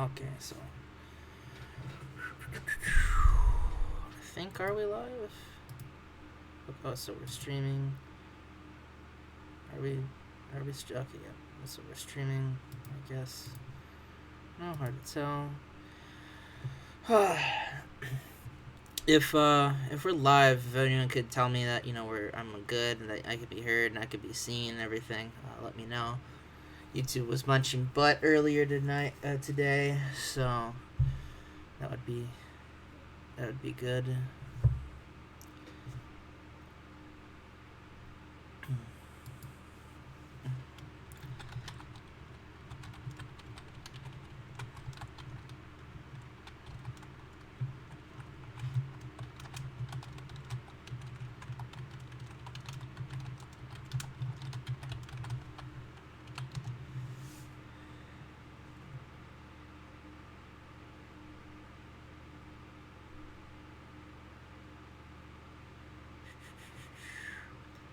Okay, so I think, are we live? Oh, so we're streaming. Are we? Okay, yeah. So we're streaming. I guess. No, hard to tell. If we're live, if anyone could tell me that I'm good and that I could be heard and I could be seen and everything, let me know. YouTube was munching butt earlier today, so that would be good.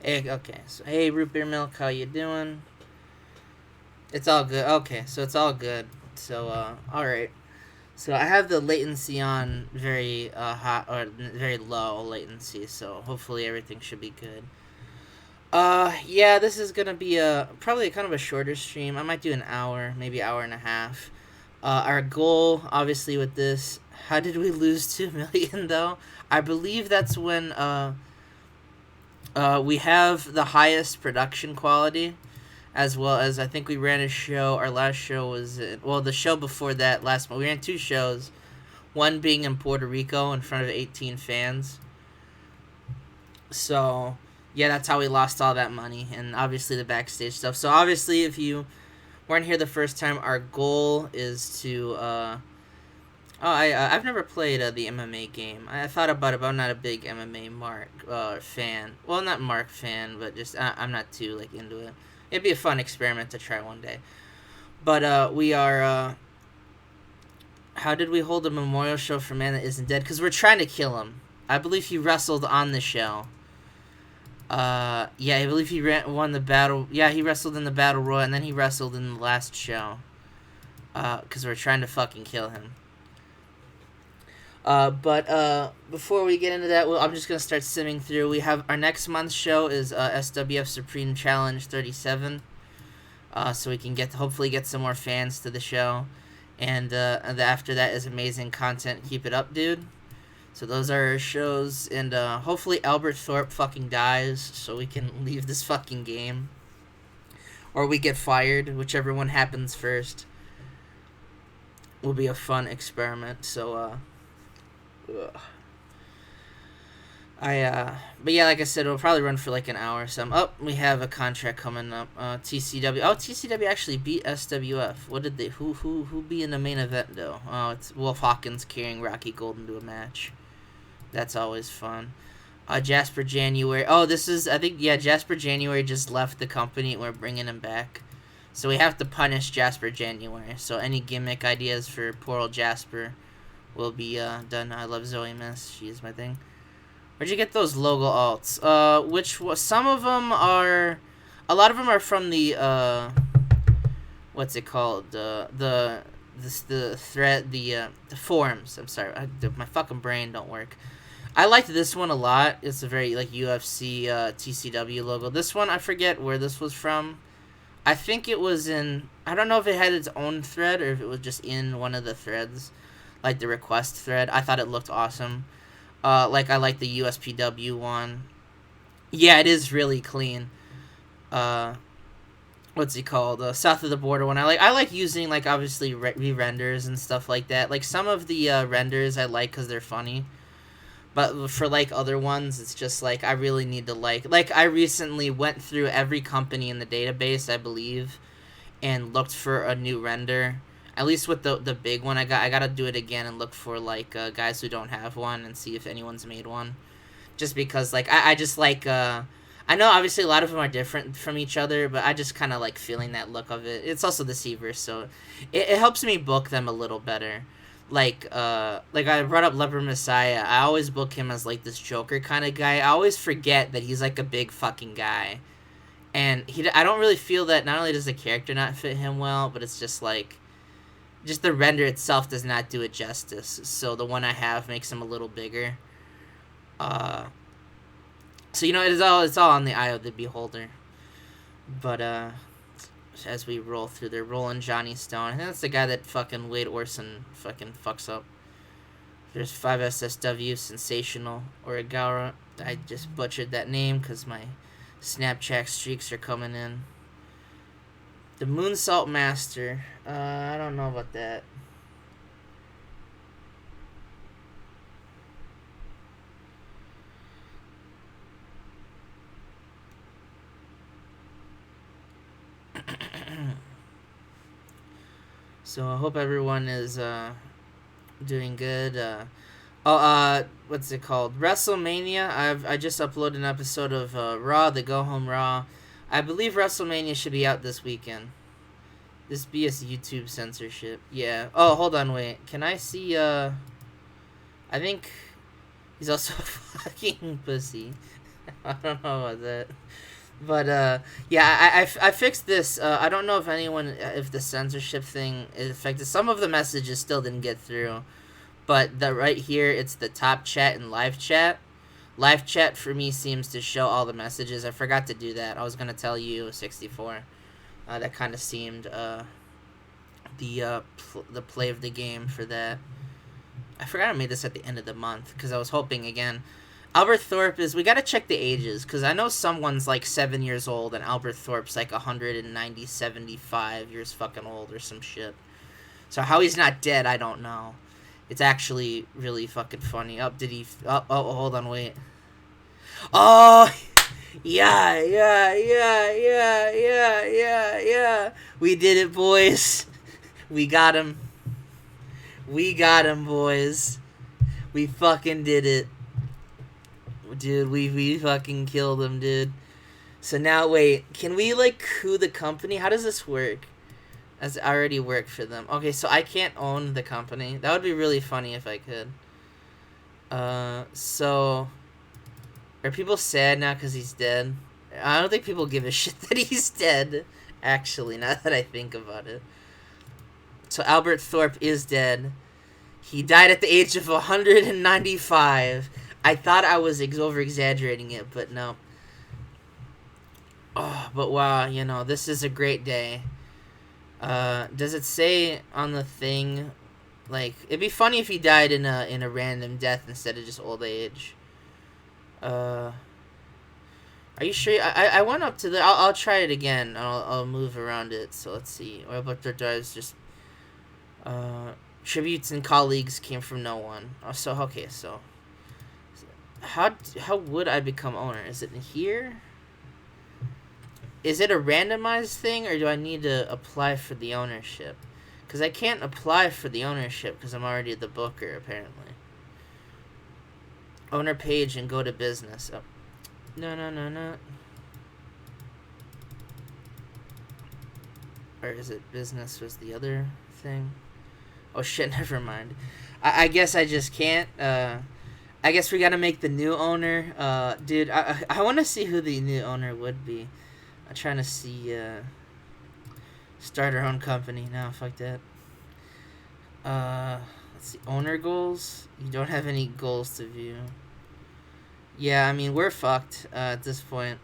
Hey, okay, so hey, Root Beer Milk, how you doing? It's all good. Okay, so it's all good. So, all right. So I have the latency on very hot or very low latency. So hopefully everything should be good. Yeah, this is gonna be probably kind of a shorter stream. I might do an hour, maybe hour and a half. Our goal, obviously, with this. How did we lose 2 million though? I believe that's when we have the highest production quality, as well as I think we ran a show. Our last show was the show before that last month. We ran 2 shows, one being in Puerto Rico in front of 18 fans. So yeah, that's how we lost all that money, and obviously the backstage stuff. So obviously, if you weren't here the first time, our goal is to. I've never played the MMA game. I thought about it, but I'm not a big MMA Mark fan. Well, not Mark fan, but just I'm not too into it. It'd be a fun experiment to try one day. But we are. How did we hold a memorial show for man that isn't dead? Because we're trying to kill him. I believe he wrestled on the show. Yeah, I believe he won the battle. Yeah, he wrestled in the battle royal, and then he wrestled in the last show. Because we're trying to fucking kill him. But before we get into that, I'm just gonna start simming through. We have our next month's show is SWF Supreme Challenge 37. So we can hopefully get some more fans to the show, and after that is amazing content. Keep it up, dude. So those are our shows, and hopefully Albert Thorpe fucking dies so we can leave this fucking game, or we get fired, whichever one happens first. Will be a fun experiment. So but yeah, like I said, it'll probably run for like an hour or something. We have a contract coming up. TCW. TCW actually beat SWF. What did they? Who be in the main event though? Oh, it's Wolf Hawkins carrying Rocky Golden to a match. That's always fun. Jasper January. Oh, Jasper January just left the company. We're bringing him back, so we have to punish Jasper January. So any gimmick ideas for poor old Jasper will be done. I love Zoe Miss. She is my thing. Where'd you get those logo alts? Some of them are, a lot of them are from the what's it called? The thread, the forums. I'm sorry, my fucking brain don't work. I liked this one a lot. It's a very UFC TCW logo. This one, I forget where this was from. I think it was in. I don't know if it had its own thread or if it was just in one of the threads, like the request thread. I thought it looked awesome. I like the USPW one. Yeah, it is really clean. What's it called? South of the Border one. I like using obviously re-renders and stuff like that. Like some of the renders I like because they're funny. But for other ones, it's just I really need to I recently went through every company in the database, I believe, and looked for a new render. At least with the big one, I gotta do it again and look for guys who don't have one and see if anyone's made one. Just because I just I know obviously a lot of them are different from each other, but I just kind of feeling that look of it. It's also the Cverse, so it helps me book them a little better. I brought up Leper Messiah. I always book him as this Joker kind of guy. I always forget that he's a big fucking guy, and I don't really feel that. Not only does the character not fit him well, but it's just just the render itself does not do it justice. So the one I have makes them a little bigger. So it's all on the eye of the beholder. But as we roll through, they're rolling Johnny Stone. I think that's the guy that fucking Wade Orson fucking fucks up. There's 5SSW, Sensational, Origawa. I just butchered that name because my Snapchat streaks are coming in. The Moonsault Master. I don't know about that. So I hope everyone is doing good. What's it called? WrestleMania. I just uploaded an episode of Raw, the Go Home Raw. I believe WrestleMania should be out this weekend. This BS YouTube censorship. Yeah. Oh, hold on, wait. Can I see? I think he's also a fucking pussy. I don't know about that. But yeah, I fixed this. I don't know if the censorship thing is affected. Some of the messages still didn't get through, but right here it's the top chat and live chat. Live chat for me seems to show all the messages. I forgot to do that. I was gonna tell you 64. That kind of seemed the play of the game for that. I forgot I made this at the end of the month because I was hoping again. Albert Thorpe we gotta check the ages, because I know someone's like 7 years old and Albert Thorpe's like 75 years fucking old or some shit. So how he's not dead, I don't know. It's actually really fucking funny. Hold on, wait. Oh, yeah. We did it, boys. We got him, boys. We fucking did it. Dude, we fucking killed him, dude. So now, wait, can we, like, coup the company? How does this work? As it already worked for them. Okay, so I can't own the company. That would be really funny if I could. So... Are people sad now because he's dead? I don't think people give a shit that he's dead, actually, now that I think about it. So Albert Thorpe is dead. He died at the age of 195. I thought I was over-exaggerating it, but no. Oh, but wow, this is a great day. Does it say on the thing, like, it'd be funny if he died in a random death instead of just old age. Are you sure? I went up to I'll try it again. I'll move around it. So let's see. But there's just tributes and colleagues came from no one. So okay, so how would I become owner? Is it in here? Is it a randomized thing, or do I need to apply for the ownership? Because I can't apply for the ownership because I'm already the booker, apparently. Owner page and go to business. Oh. No. Or is it business was the other thing? Oh shit, never mind. I guess I just can't. I guess we gotta make the new owner. Dude, I want to see who the new owner would be. I'm trying to see, start our own company. No, fuck that. Let's see, owner goals? You don't have any goals to view. Yeah, I mean, we're fucked, at this point.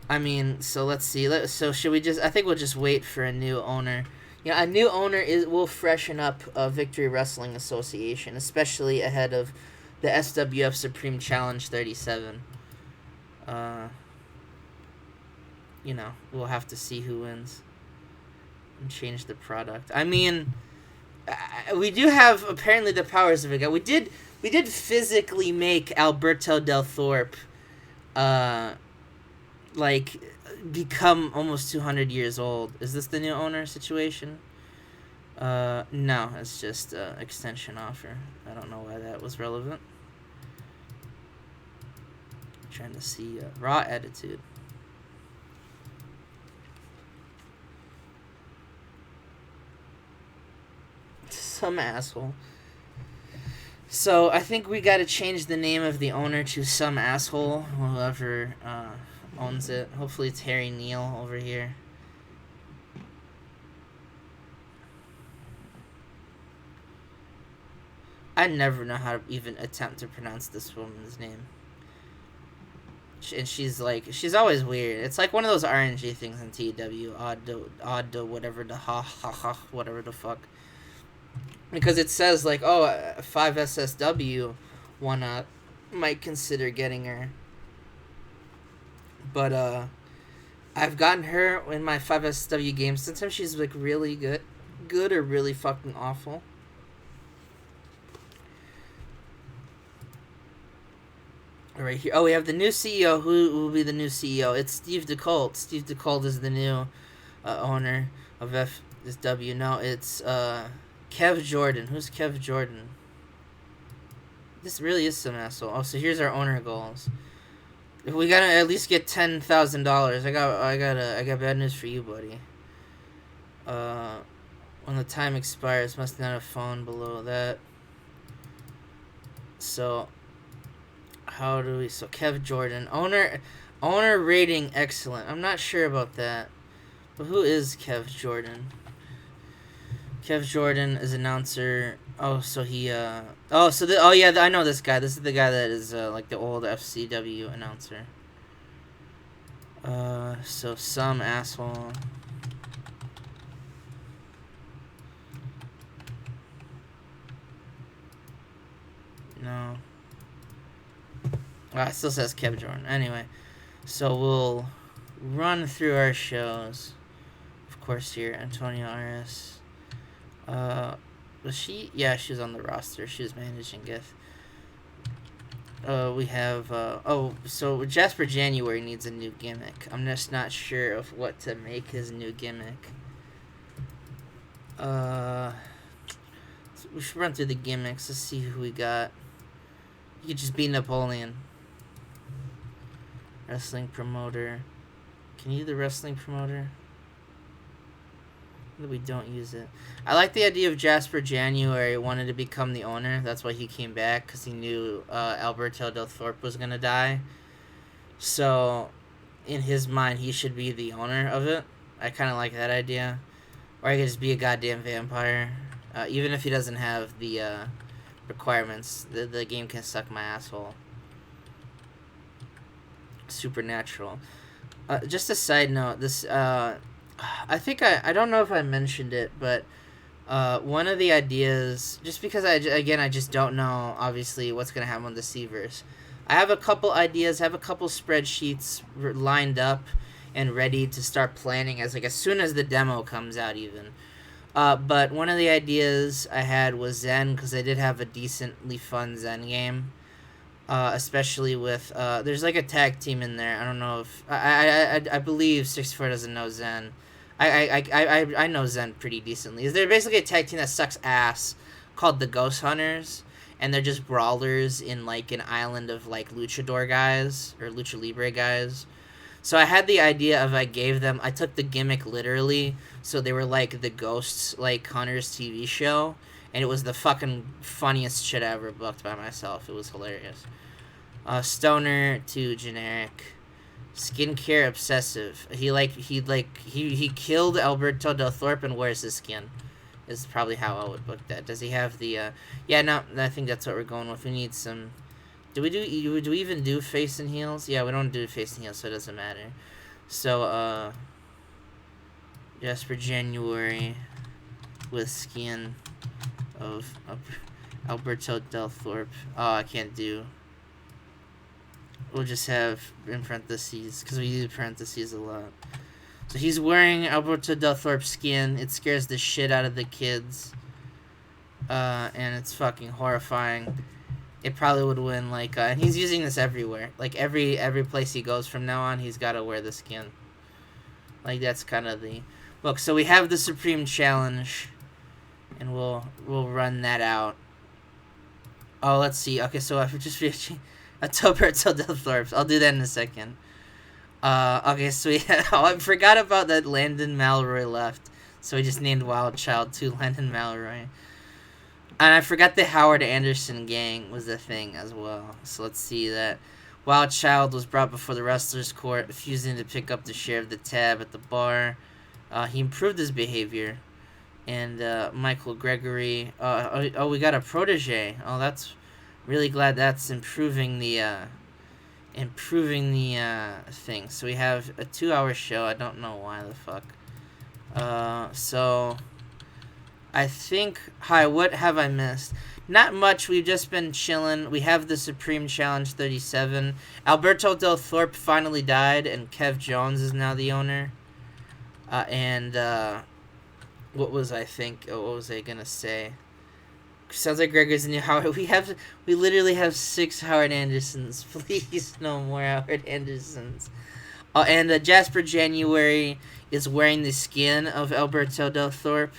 I mean, so let's see. So should we I think we'll just wait for a new owner. A new owner will freshen up Victory Wrestling Association, especially ahead of the SWF Supreme Challenge 37. We'll have to see who wins and change the product. I mean, we do have apparently the powers of a guy. We did physically make Alberto Del Thorpe, become almost 200 years old. Is this the new owner situation? No, it's just extension offer. I don't know why that was relevant. I'm trying to see raw attitude. Some asshole. So I think we gotta change the name of the owner to some asshole, whoever owns it. Hopefully it's Harry Neal over here. I never know how to even attempt to pronounce this woman's name. And she's always weird. It's like one of those RNG things in TW. Odd, whatever the whatever the fuck. Because it says like, oh, 5SSW wanna might consider getting her. But I've gotten her in my 5SSW games. Sometimes she's like really good or really fucking awful. Right here. Oh, we have the new CEO. Who will be the new CEO? It's Steve DeColt. Steve DeColt is the new owner of FSW. No, it's Kev Jordan. Who's Kev Jordan? This really is some asshole. Oh, so here's our owner goals. If we gotta at least get $10,000, I got bad news for you, buddy. When the time expires, must not have fallen below that. So, how do we? So Kev Jordan, owner rating excellent. I'm not sure about that, but who is Kev Jordan? Kev Jordan is announcer. Oh, so he yeah, I know this guy. This is the guy that is like the old FCW announcer. So some asshole. No. It still says Kev Jordan. Anyway, so we'll run through our shows. Of course, here Antonio RS. Was she? Yeah, she was on the roster. She was managing GIF. We have so Jasper January needs a new gimmick. I'm just not sure of what to make his new gimmick. So we should run through the gimmicks. Let's see who we got. You could just be Napoleon. Wrestling promoter. Can you do the wrestling promoter? We don't use it. I like the idea of Jasper January wanted to become the owner. That's why he came back, because he knew Alberto Del Thorpe was going to die. So, in his mind, he should be the owner of it. I kind of like that idea. Or he could just be a goddamn vampire. Even if he doesn't have the requirements, the game can suck my asshole. Supernatural. Just a side note, this I think I don't know if I mentioned it, but one of the ideas, just because I just don't know obviously what's gonna happen with the Cverse. I have a couple ideas, have a couple spreadsheets lined up and ready to start planning as soon as the demo comes out even. But one of the ideas I had was Zen, because I did have a decently fun Zen game. Especially with there's like a tag team in there. I don't know if I believe 64 doesn't know Zen. I know Zen pretty decently. Is there basically a tag team that sucks ass called the Ghost Hunters, and they're just brawlers in like an island of like luchador guys or lucha libre guys. So I had the idea of I took the gimmick literally, so they were like the Ghosts like Hunters TV show. And it was the fucking funniest shit I ever booked by myself. It was hilarious. Stoner to generic. Skincare obsessive. He killed Alberto Del Thorpe and wears his skin. Is probably how I would book that. Does he have the yeah, no, I think that's what we're going with. We need some. Do we even do face and heels? Yeah, we don't do face and heels, so it doesn't matter. So just for January with skin of Alberto Del Thorpe. Oh, I can't do. We'll just have in parentheses, because we use parentheses a lot. So he's wearing Alberto Del Thorpe's skin. It scares the shit out of the kids. And it's fucking horrifying. It probably would win, and he's using this everywhere. Like, every place he goes from now on, he's got to wear the skin. Like, that's kind of the... Look, so we have the Supreme Challenge. And we'll run that out. Oh, let's see. Okay, so I've just reached Alberto Del Thorpe. I'll do that in a second. Okay, so I forgot about that Landon Malroy left. So we just named Wild Child to Landon Malroy. And I forgot the Howard Anderson gang was the thing as well. So let's see that. Wild Child was brought before the wrestlers' court, refusing to pick up the share of the tab at the bar. He improved his behavior. and Michael Gregory. We got a protege. Oh, that's really glad that's improving the thing. So we have a 2-hour show. I don't know why the fuck. So I think, hi, what have I missed? Not much. We've just been chilling. We have the Supreme Challenge 37. Alberto Del Thorpe finally died, and Kev Jones is now the owner. What was I gonna say? Sounds like Gregor's a new Howard. We literally have 6 Howard Andersons. Please, no more Howard Andersons. And Jasper January is wearing the skin of Alberto Del Thorpe.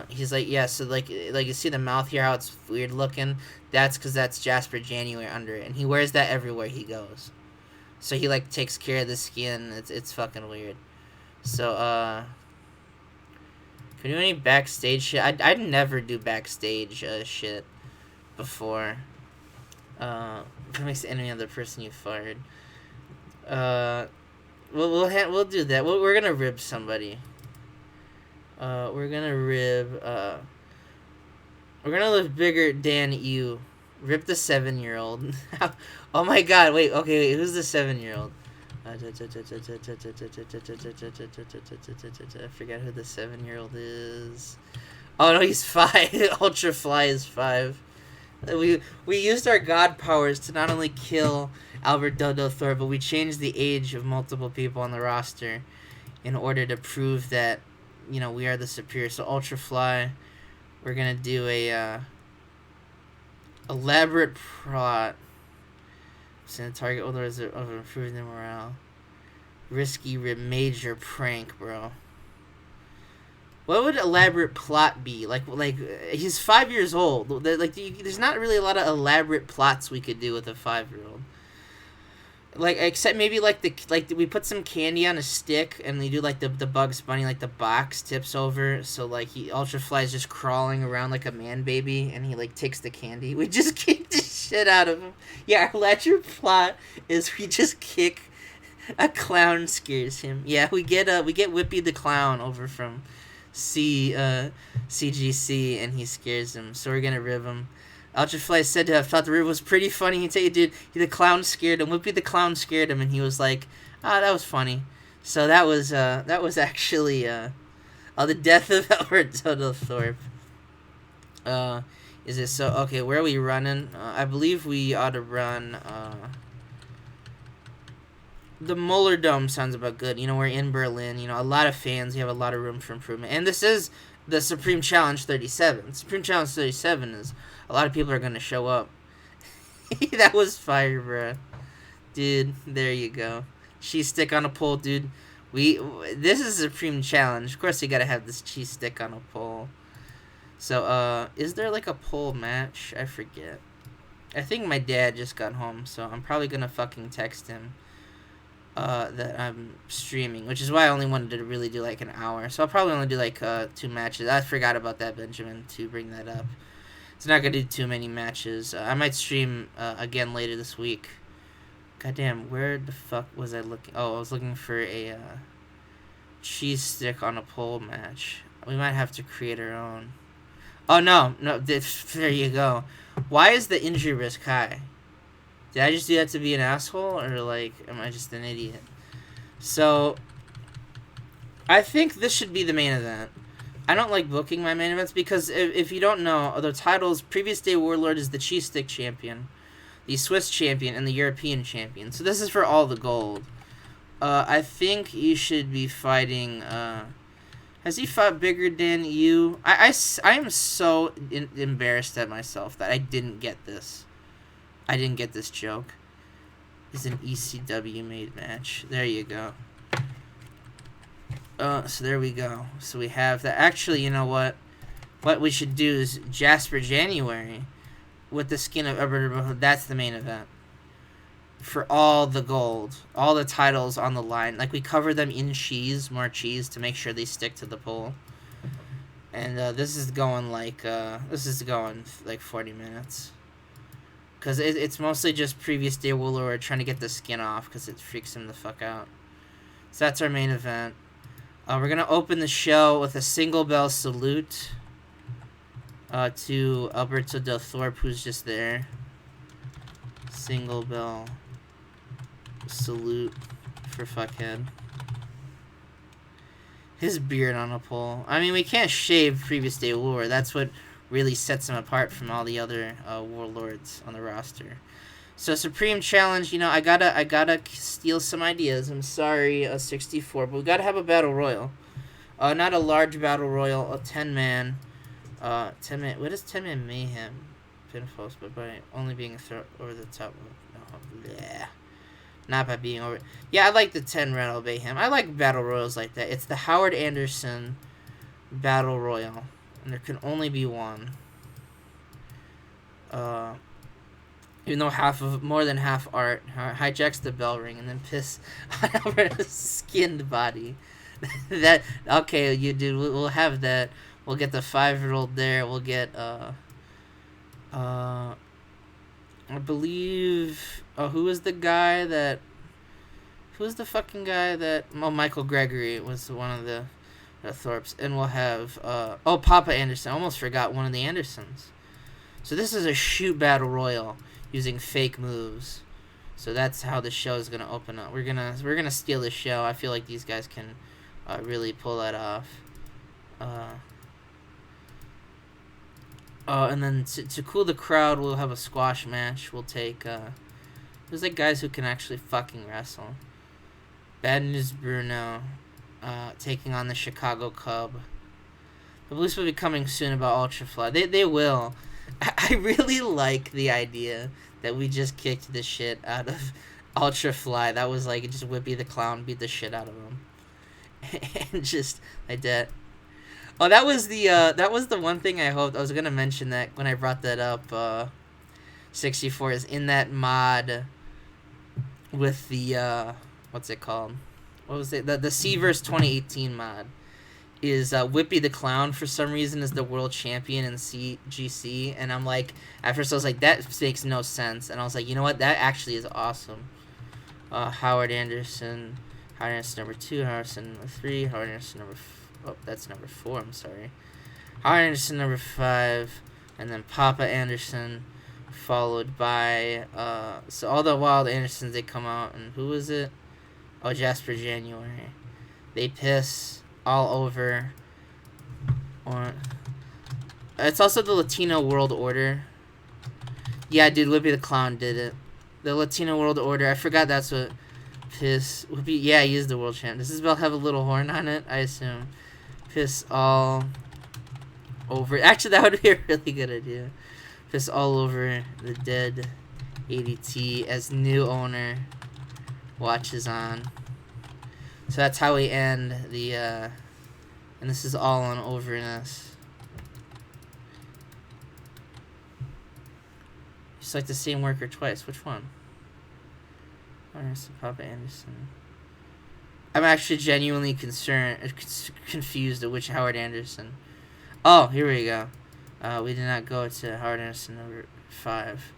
He's like, yeah, so like you see the mouth here, how it's weird looking? That's because that's Jasper January under it. And he wears that everywhere he goes. So he, like, takes care of the skin. It's fucking weird. So, can we do any backstage shit? I'd never do backstage shit before. What makes any other person you fired? We'll do that. We're gonna rib somebody. We're gonna live bigger than you. Rip the 7-year-old. Oh my god! Wait. Okay. Wait, who's the 7-year-old? I forget who the 7-year-old is. Oh no, he's 5. Ultra Fly is 5. We used our god powers to not only kill Alberto Del Thorpe, but we changed the age of multiple people on the roster in order to prove that, you know, we are the superior. So Ultra Fly, we're gonna do a elaborate plot. Send target orders of improving their morale. Risky major prank, bro. What would elaborate plot be? Like he's 5 years old. Like, there's not really a lot of elaborate plots we could do with a 5-year-old. Like, except maybe we put some candy on a stick and we do like the Bugs Bunny, like the box tips over, so like Ultra Fly's just crawling around like a man baby and he like takes the candy. We just kick the shit out of him. Yeah, our elaborate plot is we just kick a clown, scares him. Yeah, we get Whippy the clown over from CGC and he scares him. So we're gonna rib him. Ultrafly said to have thought the rib was pretty funny. He'd say, dude, the clown scared him. Whippy the clown scared him, and he was like, that was funny. So that was actually the death of Alberto Del Thorpe. Is it so? Okay, where are we running? I believe we ought to run. The Muller Dome sounds about good. You know, we're in Berlin. You know, a lot of fans. You have a lot of room for improvement. And this is the Supreme Challenge 37. Supreme Challenge 37 is a lot of people are going to show up. That was fire, bro. Dude, there you go. Cheese stick on a pole, dude. This is a Supreme Challenge. Of course, you got to have this cheese stick on a pole. So, is there like a pole match? I forget. I think my dad just got home, so I'm probably going to fucking text him that I'm streaming, which is why I only wanted to really do like an hour. So I'll probably only do like 2 matches. I forgot about that, Benjamin, to bring that up. It's not gonna do too many matches. I might stream again later this week. Goddamn, where the fuck was I looking? Oh, I was looking for a cheese stick on a pole match. We might have to create our own. Oh no, there you go. Why is the injury risk high? Did I just do that to be an asshole, or like, am I just an idiot? So, I think this should be the main event. I don't like booking my main events because if you don't know, the titles, Previous Day Warlord is the Cheese Stick Champion, the Swiss Champion, and the European Champion. So this is for all the gold. I think you should be fighting, has he fought bigger than you? I am so embarrassed at myself that I didn't get this. I didn't get this joke. It's an ECW made match. There you go. So there we go. So we have that. Actually, you know what? What we should do is Jasper January with the skin of Alberto. That's the main event. For all the gold. All the titles on the line. Like, we cover them in cheese. More cheese to make sure they stick to the pole. And this is going like 40 minutes. Because it's mostly just Previous Day Warlord trying to get the skin off because it freaks him the fuck out. So that's our main event. We're gonna open the show with a single bell salute to Alberto Del Thorpe, who's just there. Single bell salute for fuckhead. His beard on a pole. I mean, we can't shave Previous Day War. That's what really sets him apart from all the other warlords on the roster. So Supreme Challenge, you know, I gotta steal some ideas. I'm sorry, 64, but we gotta have a battle royal. Not a large battle royal, a 10-man. 10-man. What is 10-man mayhem? Pinfalls, but by only being over the top. No, yeah. Not by being over. Yeah, I like the 10 Rattle Mayhem. I like battle royals like that. It's the Howard Anderson battle royal, and there can only be one. Even though more than half art hijacks the bell ring and then piss on Alberto's skinned body. That okay, you dude. We'll have that. We'll get the 5-year-old there. We'll get I believe. Oh, who was the guy that? Who was the fucking guy that? Oh, Michael Gregory was one of the Thorpes, and we'll have. Papa Anderson. I almost forgot one of the Andersons. So this is a shoot battle royal using fake moves. So that's how the show is gonna open up. We're gonna steal the show. I feel like these guys can really pull that off. And then to cool the crowd, we'll have a squash match. We'll take there's like guys who can actually fucking wrestle. Bad News Bruno taking on the Chicago Cub. The Blues will be coming soon about Ultra Fly. They will. I really like the idea that we just kicked the shit out of Ultra Fly. That was like just Whippy the Clown beat the shit out of him, and just like that. Oh, that was the one thing I hoped. I was gonna mention that when I brought that up. 64 is in that mod with the what's it called? What was it? The Cverse 2018 mod is Whippy the Clown for some reason is the world champion in GC, and I'm like, at first I was like, that makes no sense, and I was like, you know what? That actually is awesome. Howard Anderson number 2, Howard Anderson number 3, Howard Anderson number. That's number 4. I'm sorry. Howard Anderson number 5, and then Papa Anderson, followed by so all the Wild Andersons, they come out, and who is it? Oh, Jasper January. They piss all over. Or it's also the Latino World Order. Yeah, dude, Whippy the Clown did it. The Latino World Order. I forgot that's what piss would be. Yeah, he is the world champ. Does this belt have a little horn on it? I assume. Piss all over. Actually, that would be a really good idea. Piss all over the dead ADT as new owner watches on. So that's how we end the, and this is all on overness. Just like the same worker twice. Which one? Anderson, Papa Anderson. I'm actually genuinely confused at which Howard Anderson. Oh, here we go. We did not go to Howard Anderson number 5.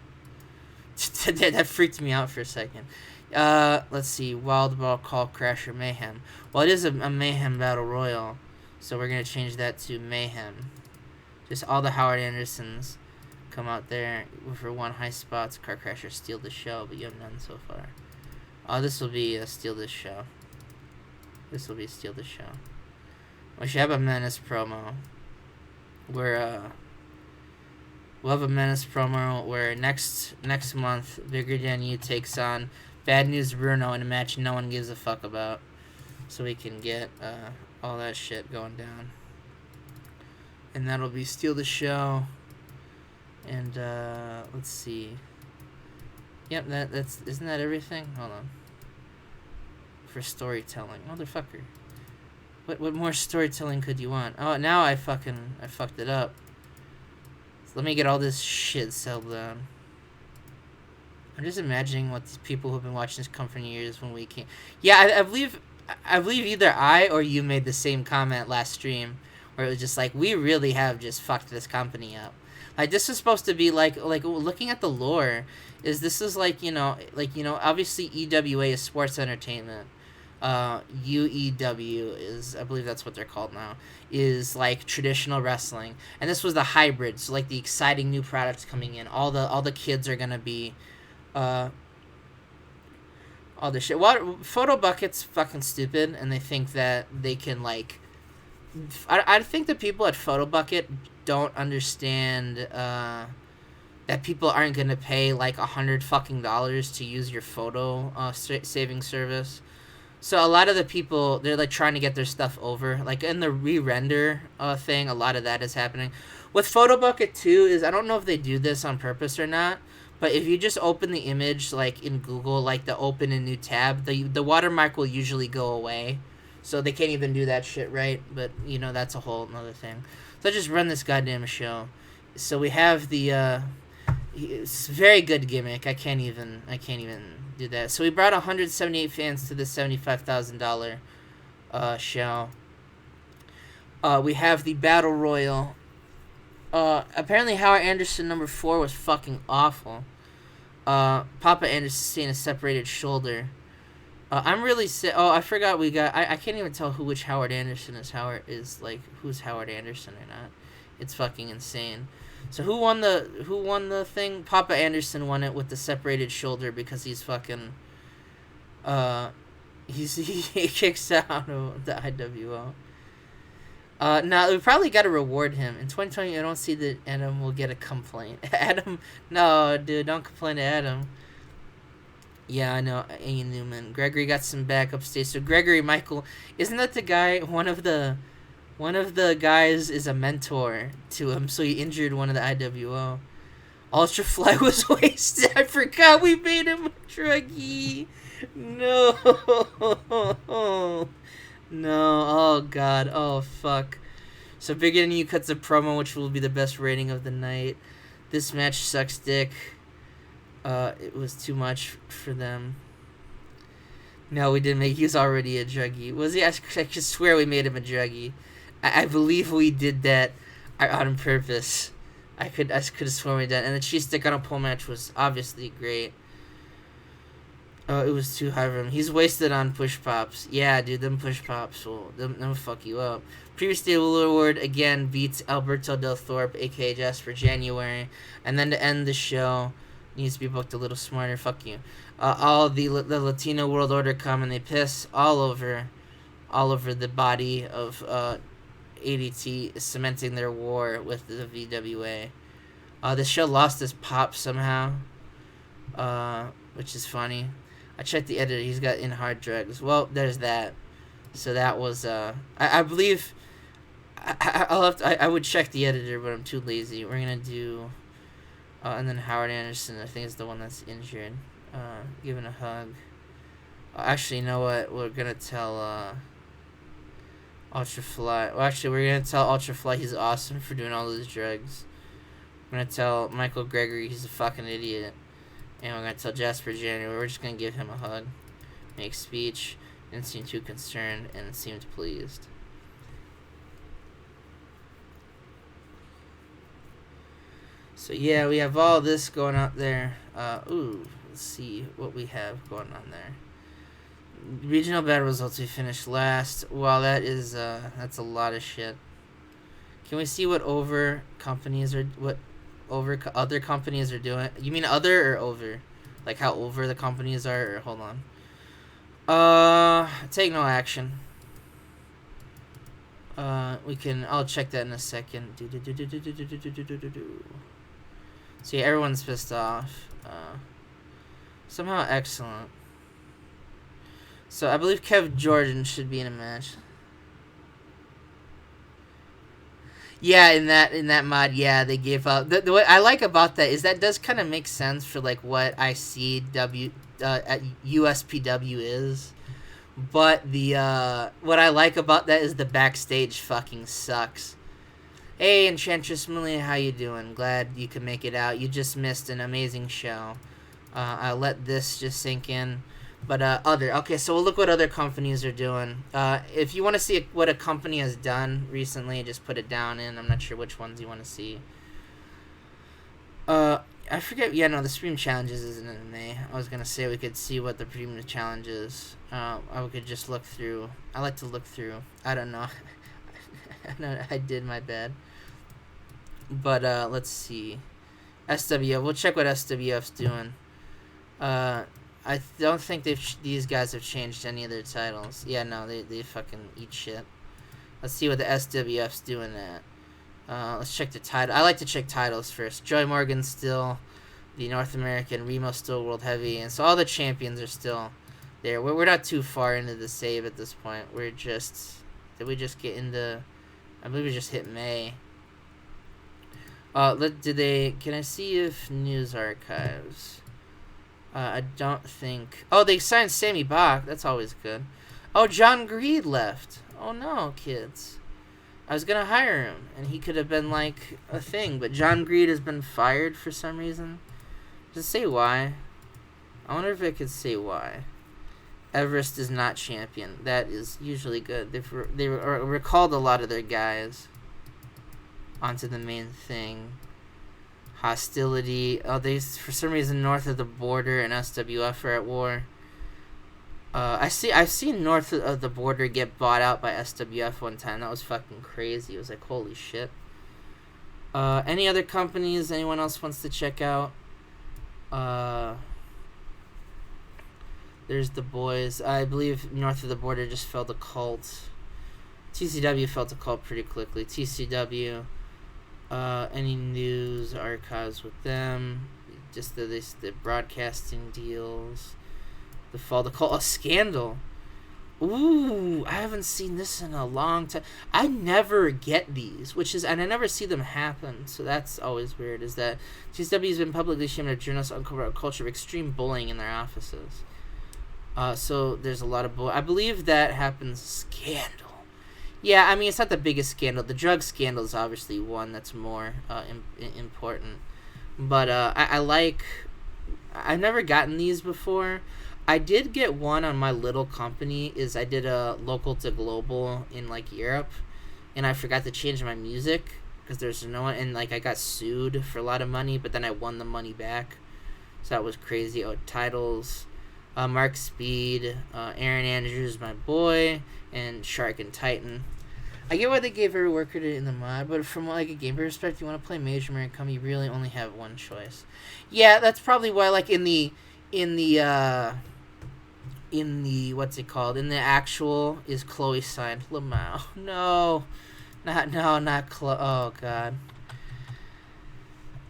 That freaked me out for a second. Let's see. Wild Ball, Call Crasher, Mayhem. Well, it is a Mayhem Battle Royal, so we're going to change that to Mayhem. Just all the Howard Andersons come out there for one high spots. Car Crasher, steal the show, but you have none so far. Oh, this will be a steal this show. This will be steal the show. We should have a Menace promo. Where we'll have a Menace promo where next month Bigger Than You takes on Bad News Bruno in a match no one gives a fuck about, so we can get all that shit going down. And that'll be steal the show. And let's see. Yep, that's isn't that everything? Hold on. For storytelling, motherfucker. What more storytelling could you want? Oh, now I fucked it up. So let me get all this shit settled down. I'm just imagining what these people who've been watching this come for years when we can't. Yeah, I believe either I or you made the same comment last stream, where it was just like, we really have just fucked this company up. Like, this is supposed to be like looking at the lore, this is like, you know, obviously EWA is sports entertainment. UEW is, I believe that's what they're called now, is like traditional wrestling, and this was the hybrid, so like the exciting new products coming in. All the kids are gonna be, uh, all the shit. Photo Bucket's fucking stupid, and they think that they can like. I think the people at Photo Bucket don't understand that people aren't gonna pay like $100 to use your photo saving service. So a lot of the people, they're like trying to get their stuff over. Like in the re-render thing, a lot of that is happening. With Photo Bucket too, is I don't know if they do this on purpose or not, but if you just open the image like in Google, like the open a new tab, the watermark will usually go away. So they can't even do that shit right, but you know that's a whole another thing. So I just run this goddamn show. So we have the it's a very good gimmick. I can't even do that. So we brought 178 fans to the $75,000 show. We have the Battle Royal. Apparently Howard Anderson number 4 was fucking awful. Papa Anderson sustained a separated shoulder. I'm really sick. Oh, I forgot we got. I can't even tell which Howard Anderson is. Who's Howard Anderson or not? It's fucking insane. So who won the thing? Papa Anderson won it with the separated shoulder because he's fucking. He kicks out of the IWO. Now we probably got to reward him in 2020. I don't see that Adam will get a complaint. Adam, no, dude, don't complain to Adam. Yeah, I know. Ian Newman. Gregory got some backup stage. So Gregory Michael, isn't that the guy? One of the guys is a mentor to him. So he injured one of the IWO. Ultrafly was wasted. I forgot we made him a druggie. No. No. Oh God. Oh fuck. So Big N U cuts a promo, which will be the best rating of the night. This match sucks dick. It was too much for them. No, we didn't make. He was already a druggie. Was he? I just swear we made him a druggie. I believe we did that on purpose. I could have sworn we did. And the cheese stick on a pole match was obviously great. Oh, it was too high for him. He's wasted on push pops. Yeah, dude, them push pops will fuck you up. Previous Day Award again beats Alberto Del Thorpe, aka Jasper January, and then to end the show. Needs to be booked a little smarter. Fuck you. All the Latino World Order come and they piss all over the body of ADT, cementing their war with the VWA. The show lost its pop somehow, which is funny. I checked the editor. He's got in hard drugs. Well, there's that. So that was I believe I would check the editor, but I'm too lazy. We're gonna do. And then Howard Anderson, I think, is the one that's injured. Giving a hug. Actually, you know what? We're going to tell Ultrafly. Well, actually, we're going to tell Ultrafly he's awesome for doing all those drugs. We're going to tell Michael Gregory he's a fucking idiot. And we're going to tell Jasper January we're just going to give him a hug. Make speech. Didn't seem too concerned and seemed pleased. So yeah, we have all this going out there. Let's see what we have going on there. Regional battle results, we finished last. Wow, that's a lot of shit. Can we see what other companies are doing? You mean other or over? Like how over the companies are? Or hold on. Take no action. I'll check that in a second. See, everyone's pissed off. Somehow excellent. So I believe Kev Jordan should be in a match. Yeah, in that mod, yeah, they gave up. What I like about that is that does kind of make sense for like what I see at USPW is. But what I like about that is the backstage fucking sucks. Hey, Enchantress Millie, how you doing? Glad you could make it out. You just missed an amazing show. I'll let this just sink in. But okay, so we'll look what other companies are doing. If you want to see what a company has done recently, just put it down in. I'm not sure which ones you want to see. I I forget. Yeah, no, the Supreme Challenges isn't in May. I was gonna say we could see what the Supreme Challenge is. I could just look through. I like to look through. I don't know. I did my bad. But let's see. SWF. We'll check what SWF's doing. I don't think these guys have changed any of their titles. Yeah, no, they fucking eat shit. Let's see what the SWF's doing at. Let's check the title. I like to check titles first. Joy Morgan's still the North American. Remo's still World Heavy. And so all the champions are still there. We're not too far into the save at this point. We're just... Did we just get into... I believe we just hit May. Can I see if news archives... I don't think... Oh, they signed Sammy Bach. That's always good. Oh, John Greed left. Oh, no, kids. I was going to hire him, and he could have been, like, a thing. But John Greed has been fired for some reason. Does it say why? I wonder if it could say why. Everest is not champion. That is usually good. They recalled a lot of their guys onto the main thing. Hostility. Oh, they for some reason North of the Border and SWF are at war. I've seen North of the Border get bought out by SWF one time. That was fucking crazy. It was like, holy shit. Any other companies anyone else wants to check out? There's the boys. I believe North of the Border just fell to cult. TCW fell to cult pretty quickly. TCW. Any news archives with them? Just the broadcasting deals. The fall to call a scandal. Ooh, I haven't seen this in a long time. I never get these, and I never see them happen. So that's always weird. Is that TCW has been publicly ashamed of journalists uncover a culture of extreme bullying in their offices. So there's a lot of I believe that happens. Scandal. Yeah, I mean, it's not the biggest scandal. The drug scandal is obviously one that's more important. But I've never gotten these before. I did get one on my little company. I did a local to global in, like, Europe. And I forgot to change my music because there's no one. And, like, I got sued for a lot of money, but then I won the money back. So that was crazy. Oh, titles. Mark Speed, Aaron Andrews, my boy, and Shark and Titan. I get why they gave every worker in the mod, but from, like, a gameplay perspective, you want to play Major American, you really only have one choice. Yeah, that's probably why, like, in the what's it called? In the actual is Chloe signed. Lamau. No, not Chloe. Oh god.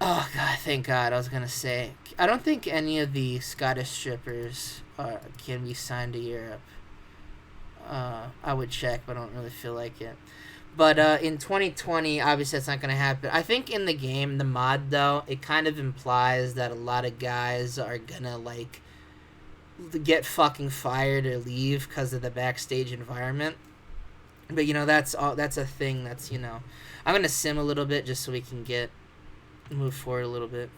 Oh god, thank God. I was gonna say, I don't think any of the Scottish strippers can be signed to Europe. I would check, but I don't really feel like it. But in 2020, obviously that's not going to happen. I think in the game, the mod, though, it kind of implies that a lot of guys are going to, like, get fucking fired or leave because of the backstage environment. But, you know, that's a thing that's, you know... I'm going to sim a little bit just so we can move forward a little bit.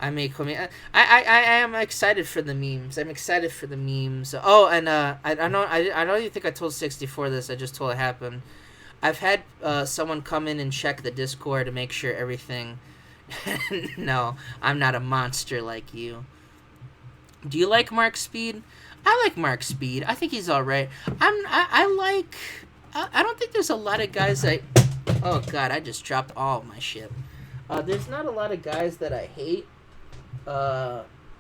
I am excited for the memes. I'm excited for the memes. Oh, and I don't even think I told 64 this. I just told it happened. I've had someone come in and check the Discord to make sure everything... No, I'm not a monster like you. Do you like Mark Speed? I like Mark Speed. I think he's alright. I don't think there's a lot of guys that... Oh, God, I just dropped all my shit. There's not a lot of guys that I hate.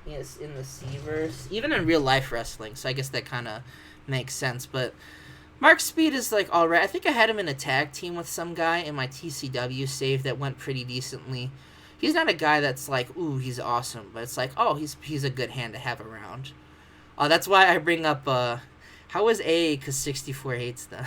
Yes, in the Cverse, even in real life wrestling, so I guess that kind of makes sense. But Mark Speed is, like, alright. I think I had him in a tag team with some guy in my TCW save that went pretty decently. He's not a guy that's like, ooh, he's awesome, but it's like, oh, he's a good hand to have around. That's why I bring up how is A? Because 64 hates them.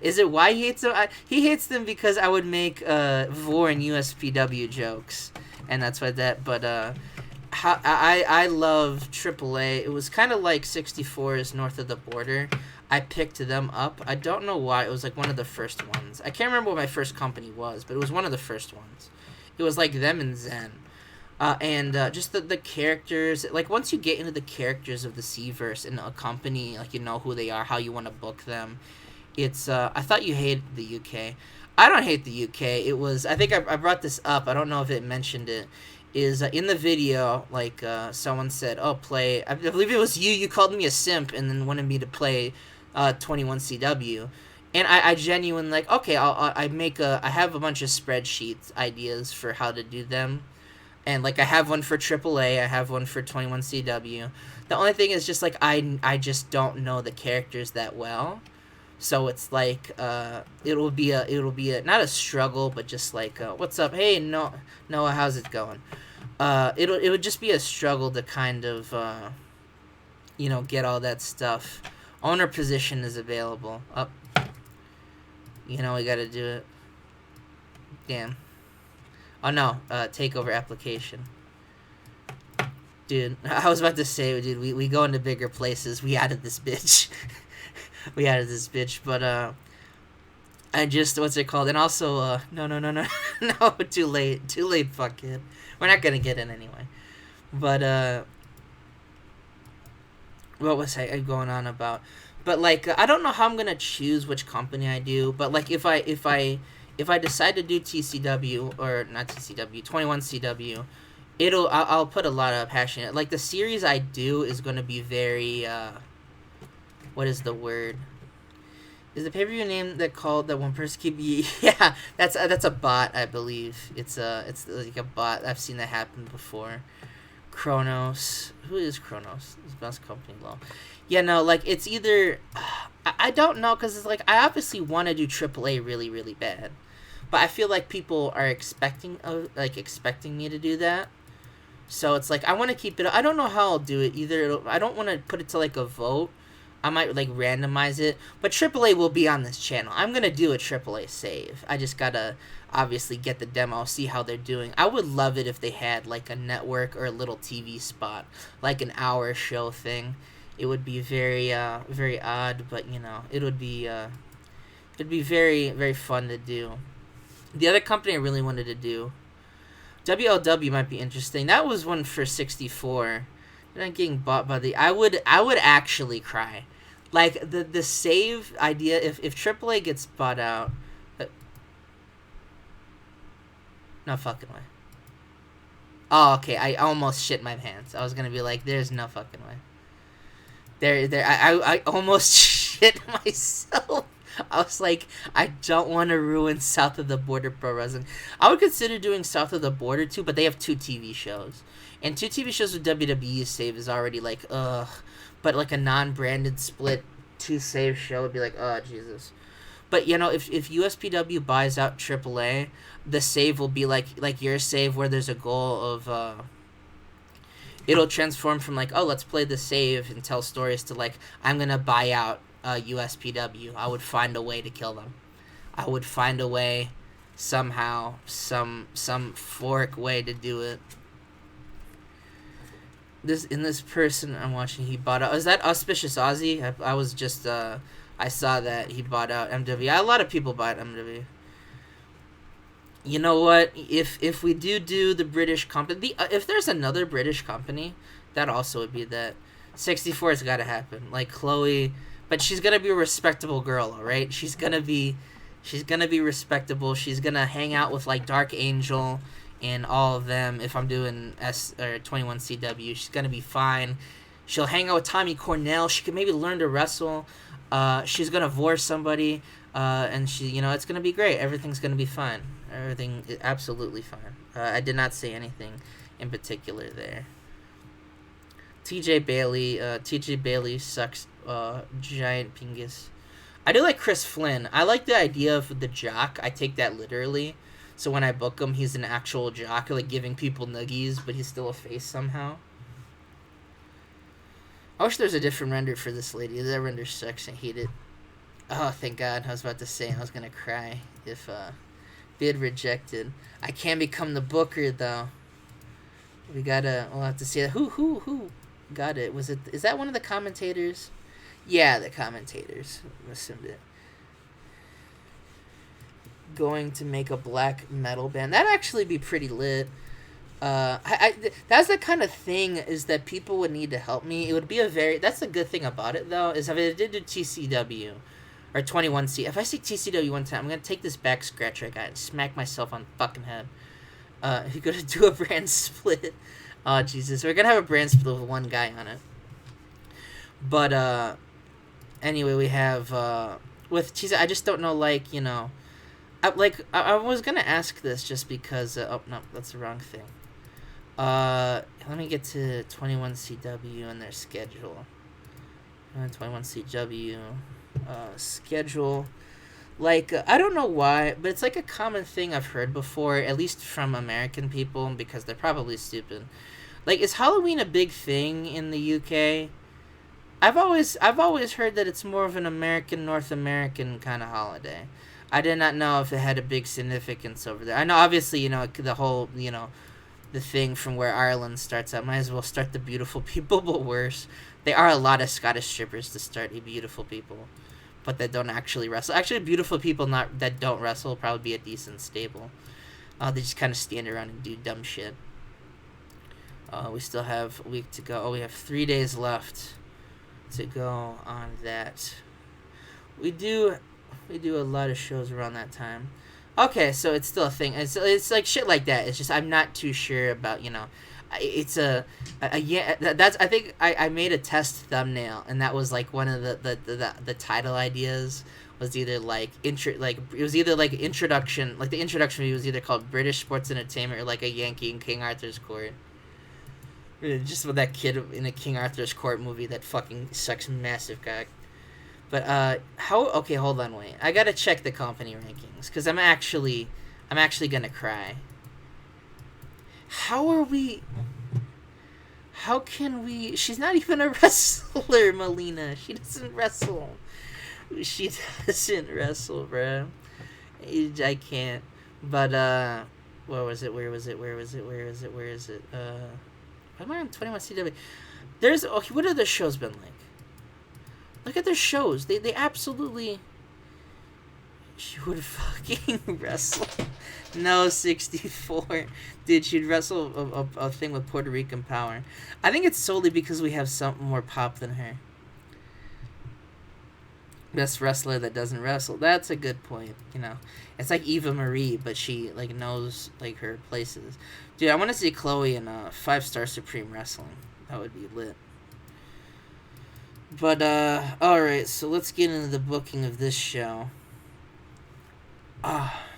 Is it why he hates them? He hates them because I would make Vor and USPW jokes. And that's why that, but I love AAA. It was kind of like 64's North of the Border. I picked them up. I don't know why. It was like one of the first ones. I can't remember what my first company was, but it was one of the first ones. It was like them and Zen. And just the characters. Like, once you get into the characters of the Cverse in a company, like, you know who they are, how you want to book them. It's, I thought you hated the UK. I don't hate the UK. It was, I think I brought this up. I don't know if it mentioned it. is in the video, like someone said, "Oh, play." I believe it was you. You called me a simp and then wanted me to play 21CW, and I genuinely like. Okay, I have a bunch of spreadsheets ideas for how to do them, and like I have one for AAA, I have one for 21CW. The only thing is just like I just don't know the characters that well. So it's like it'll be a not a struggle, but just like what's up? Hey, no, Noah, how's it going? It would just be a struggle to kind of get all that stuff. Owner position is available. Up, we got to do it. Damn. Oh no, takeover application. Dude, I was about to say, dude, we go into bigger places. We added this bitch. We added this bitch, but I just what's it called? And also no, no, too late, fuck it. We're not gonna get in anyway. But what was I going on about? But like I don't know how I'm gonna choose which company I do. But like if I decide to do TCW or not TCW 21CW, I'll put a lot of passion in it. Like the series I do is gonna be very what is the word? Is the pay-per-view name that called that one person keep? Yeah, that's a bot, I believe. It's like a bot. I've seen that happen before. Kronos. Who is Kronos? It's best company low. Yeah, no, like it's either I don't know because it's like I obviously want to do AAA really really bad, but I feel like people are expecting me to do that. So it's like I want to keep it. I don't know how I'll do it either. I don't want to put it to like a vote. I might like randomize it, but AAA will be on this channel. I'm gonna do a AAA save. I just gotta obviously get the demo, see how they're doing. I would love it if they had like a network or a little TV spot, like an hour show thing. It would be very very odd, but it'd be very very fun to do. The other company I really wanted to do, WLW might be interesting. That was one for 64. They're not getting bought by the. I would actually cry. Like the save idea, if AAA gets bought out, no fucking way. Oh, okay. I almost shit my pants. I was gonna be like, "There's no fucking way." There. I almost shit myself. I was like, I don't want to ruin South of the Border Pro Wrestling. I would consider doing South of the Border too, but they have 2 TV shows, and 2 TV shows with WWE save is already like ugh. But like a non-branded split 2 save show would be like, oh Jesus. But if USPW buys out AAA, the save will be like your save where there's a goal of it'll transform from like, oh, let's play the save and tell stories to like, I'm gonna buy out USPW. I would find a way to kill them. I would find a way somehow, some fork way to do it. This person I'm watching, he bought out. Is that Auspicious Aussie? I was just I saw that he bought out MW. A lot of people bought MW. You know what? If we do the British company, if there's another British company, that also would be that. 64 has got to happen. Like Chloe, but she's gonna be a respectable girl, all right? She's gonna be respectable. She's gonna hang out with like Dark Angel and all of them. If I'm doing 21CW, she's gonna be fine. She'll hang out with Tommy Cornell. She could maybe learn to wrestle. She's gonna divorce somebody, and it's gonna be great. Everything's gonna be fine. Everything is absolutely fine. I did not say anything in particular there. TJ Bailey sucks. Giant Pingus. I do like Chris Flynn. I like the idea of the jock. I take that literally. So when I book him, he's an actual jock, like giving people nuggies, but he's still a face somehow. I wish there's a different render for this lady. That render sucks. I hate it. Oh, thank God. I was about to say I was going to cry if bid rejected. I can become the booker, though. We'll have to see that. Who got it? Is that one of the commentators? Yeah, the commentators. Assumed it. Going to make a black metal band. That'd actually be pretty lit. That's the kind of thing is that people would need to help me. It would be that's the good thing about it though, is if I did do TCW or 21C. If I say TCW one time, I'm gonna take this back scratcher I got and smack myself on the fucking head. You're gonna do a brand split. Oh Jesus, we're gonna have a brand split with one guy on it. But anyway, we have with cheese. I just don't know, like, I was gonna ask this just because. Oh no, that's the wrong thing. Let me get to 21CW and their schedule. 21CW schedule. Like, I don't know why, but it's like a common thing I've heard before, at least from American people, because they're probably stupid. Like, is Halloween a big thing in the UK? I've always heard that it's more of an American, North American kind of holiday. I did not know if it had a big significance over there. I know, obviously, the whole, the thing from where Ireland starts out. Might as well start the beautiful people, but worse. There are a lot of Scottish strippers to start a beautiful people, but that don't actually wrestle. Actually, beautiful people not that don't wrestle will probably be a decent stable. They just kind of stand around and do dumb shit. We still have a week to go. Oh, we have 3 days left to go on that. We do a lot of shows around that time. Okay, so it's still a thing. It's like shit like that. It's just I'm not too sure about, it's yeah, that's I think I made a test thumbnail, and that was like one of the title ideas was either like introduction, like the introduction video was either called British Sports Entertainment or like a Yankee in King Arthur's Court. Just with that kid in a King Arthur's Court movie that fucking sucks massive cock. But okay, hold on, wait. I gotta check the company rankings because I'm actually gonna cry. How can we? She's not even a wrestler, Melina. She doesn't wrestle. She doesn't wrestle, bro. I can't. But where was it? Am I on 21CW? What have their shows been like? Look at their shows. They absolutely. She would fucking wrestle. No, 64. Dude, she'd wrestle a thing with Puerto Rican power. I think it's solely because we have something more pop than her. Best wrestler that doesn't wrestle. That's a good point. It's like Eva Marie, but she like knows like her places. Dude, I want to see Chloe in 5-Star Supreme Wrestling. That would be lit. But alright, so let's get into the booking of this show.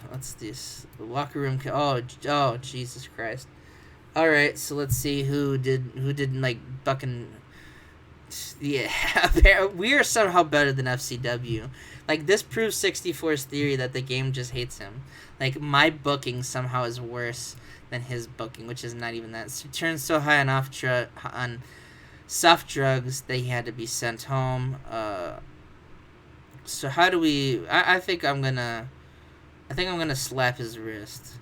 What's this? The locker room. Oh, Jesus Christ! All right, so let's see who didn't like fucking. Yeah, we are somehow better than FCW. Like, this proves 64's theory that the game just hates him. Like, my booking somehow is worse than his booking, which is not even that. So, turned so high on soft drugs that he had to be sent home. So how do we? I think I'm gonna slap his wrist.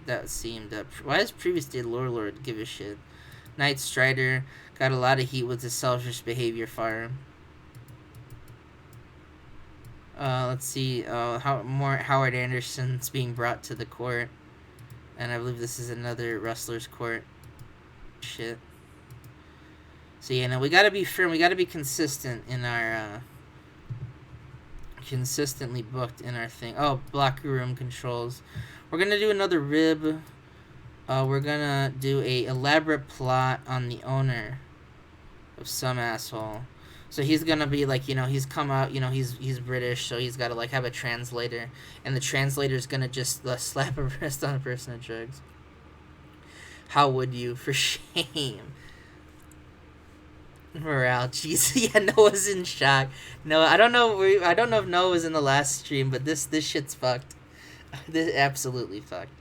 That seemed up. Why does previous day Lord give a shit? Knight Strider got a lot of heat with his selfish behavior for him. Let's see. More Howard Anderson's being brought to the court, and I believe this is another wrestler's court. Shit. So yeah, we gotta be firm. We gotta be consistent in our. Consistently booked in our thing. Oh, locker room controls. We're gonna do another rib. We're gonna do a elaborate plot on the owner of some asshole. So he's gonna be like, he's come out, he's British, so he's gotta like have a translator, and the translator's gonna just slap a wrist on a person of drugs. How would you? For shame. Morale, jeez. Yeah, Noah's in shock. No, I don't know if Noah was in the last stream, but this shit's fucked. This absolutely fucked.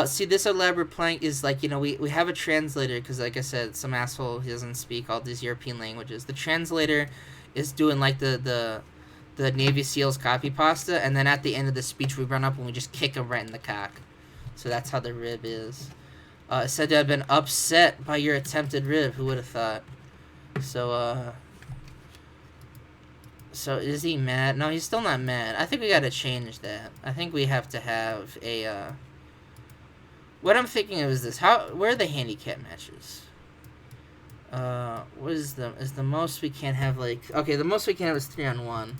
See, this elaborate plank is like, we have a translator because, like I said, some asshole, he doesn't speak all these European languages. The translator is doing like the Navy SEALs copy pasta, and then at the end of the speech we run up and we just kick him right in the cock. So that's how the rib is. It said to have been upset by your attempted rib. Who would have thought? So is he mad? No, he's still not mad. I think we gotta change that. I think we have to have a, what I'm thinking of is this. Where are the handicap matches? What is the most we can have, like, okay, the most we can have is 3-on-1.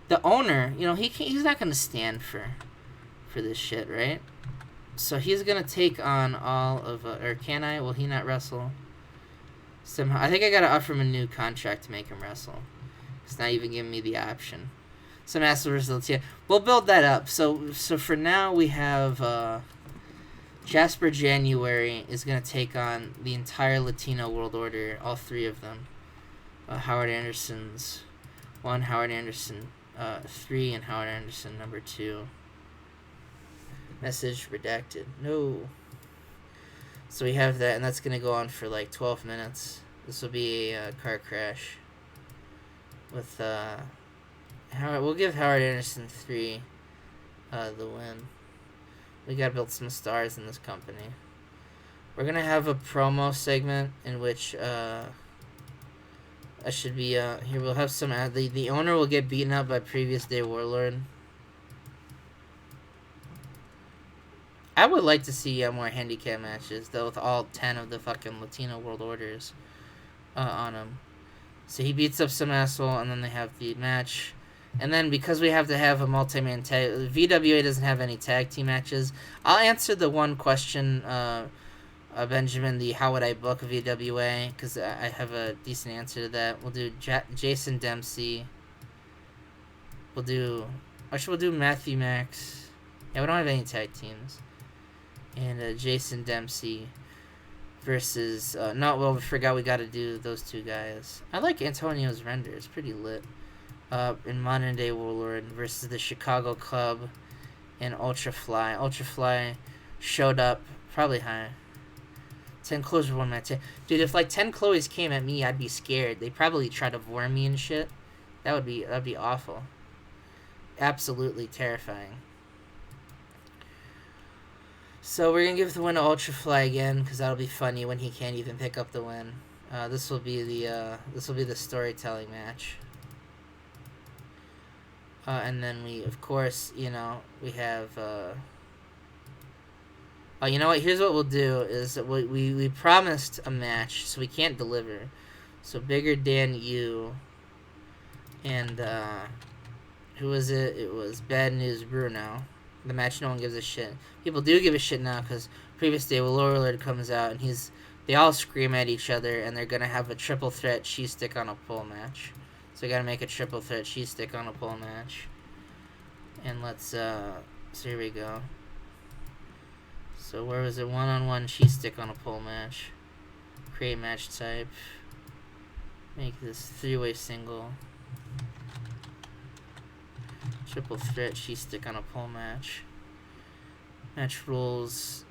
The owner, he's not gonna stand for this shit, right? So he's gonna take on all of, or can I? Will he not wrestle? Somehow, I think I gotta offer him a new contract to make him wrestle. It's not even giving me the option. Some asshole versus Latino. We'll build that up. So for now we have Jasper January is gonna take on the entire Latino World Order, all three of them. Howard Anderson's 1, Howard Anderson 3, and Howard Anderson number 2. Message redacted. No. So we have that, and that's going to go on for like 12 minutes. This will be a car crash. With, Howard, we'll give Howard Anderson 3 the win. We got to build some stars in this company. We're going to have a promo segment in which, that should be, here we'll have some, the owner will get beaten up by previous day warlord. I would like to see more handicap matches, though, with all 10 of the fucking Latino World Orders on him. So he beats up some asshole, and then they have the match. And then, because we have to have a multi-man tag, VWA doesn't have any tag team matches. I'll answer the one question, Benjamin, the how would I book VWA, because I have a decent answer to that. We'll do Jason Dempsey. We'll do Matthew Max. Yeah, we don't have any tag teams. And Jason Dempsey versus... we forgot we got to do those two guys. I like Antonio's render. It's pretty lit. In Modern Day Warlord versus the Chicago Club and Ultrafly. Ultrafly showed up probably high. 10 Chloes were 1 match. Dude, if like 10 Chloes came at me, I'd be scared. They'd probably try to vorm me and shit. That'd be awful. Absolutely terrifying. So we're gonna give the win to Ultrafly again, because that'll be funny when he can't even pick up the win. This will be the storytelling match. And then we, of course, we have. Oh, you know what? Here's what we'll do: is we promised a match, so we can't deliver. So Bigger Dan You. And who was it? It was Bad News Bruno. The match no one gives a shit. People do give a shit now because previous day Warlord comes out and they all scream at each other and they're gonna have a triple threat cheese stick on a pole match. So we gotta make a triple threat cheese stick on a pole match. And let's so here we go. So where was it? 1-on-1 cheese stick on a pole match. Create match type. Make this 3-way single. Triple threat cheese stick on a pole match. Match rules.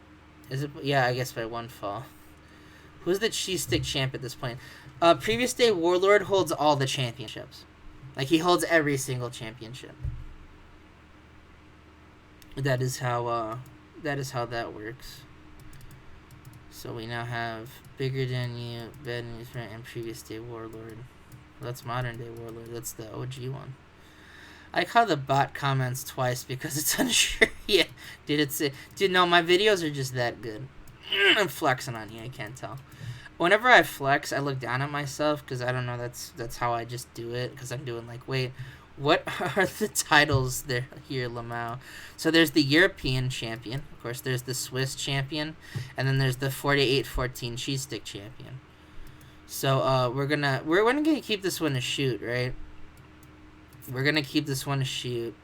Is it? Yeah, I guess by 1 fall. Who's the cheese stick champ at this point? Previous day Warlord holds all the championships. Like, he holds every single championship. That is how that works. So we now have Bigger Than You, Bad News Rant, and Previous Day Warlord. Well, that's Modern Day Warlord. That's the OG one. I call the bot comments twice because it's unsure. Yeah, dude, no, my videos are just that good. I'm flexing on you, I can't tell. Whenever I flex, I look down at myself because I don't know, that's how I just do it, because I'm doing like, wait, what are the titles there here, Lamau? So there's the European champion, of course, there's the Swiss champion, and then there's the 48-14 cheese stick champion. So we're gonna keep this one a shoot, right? We're going to keep this one to shoot.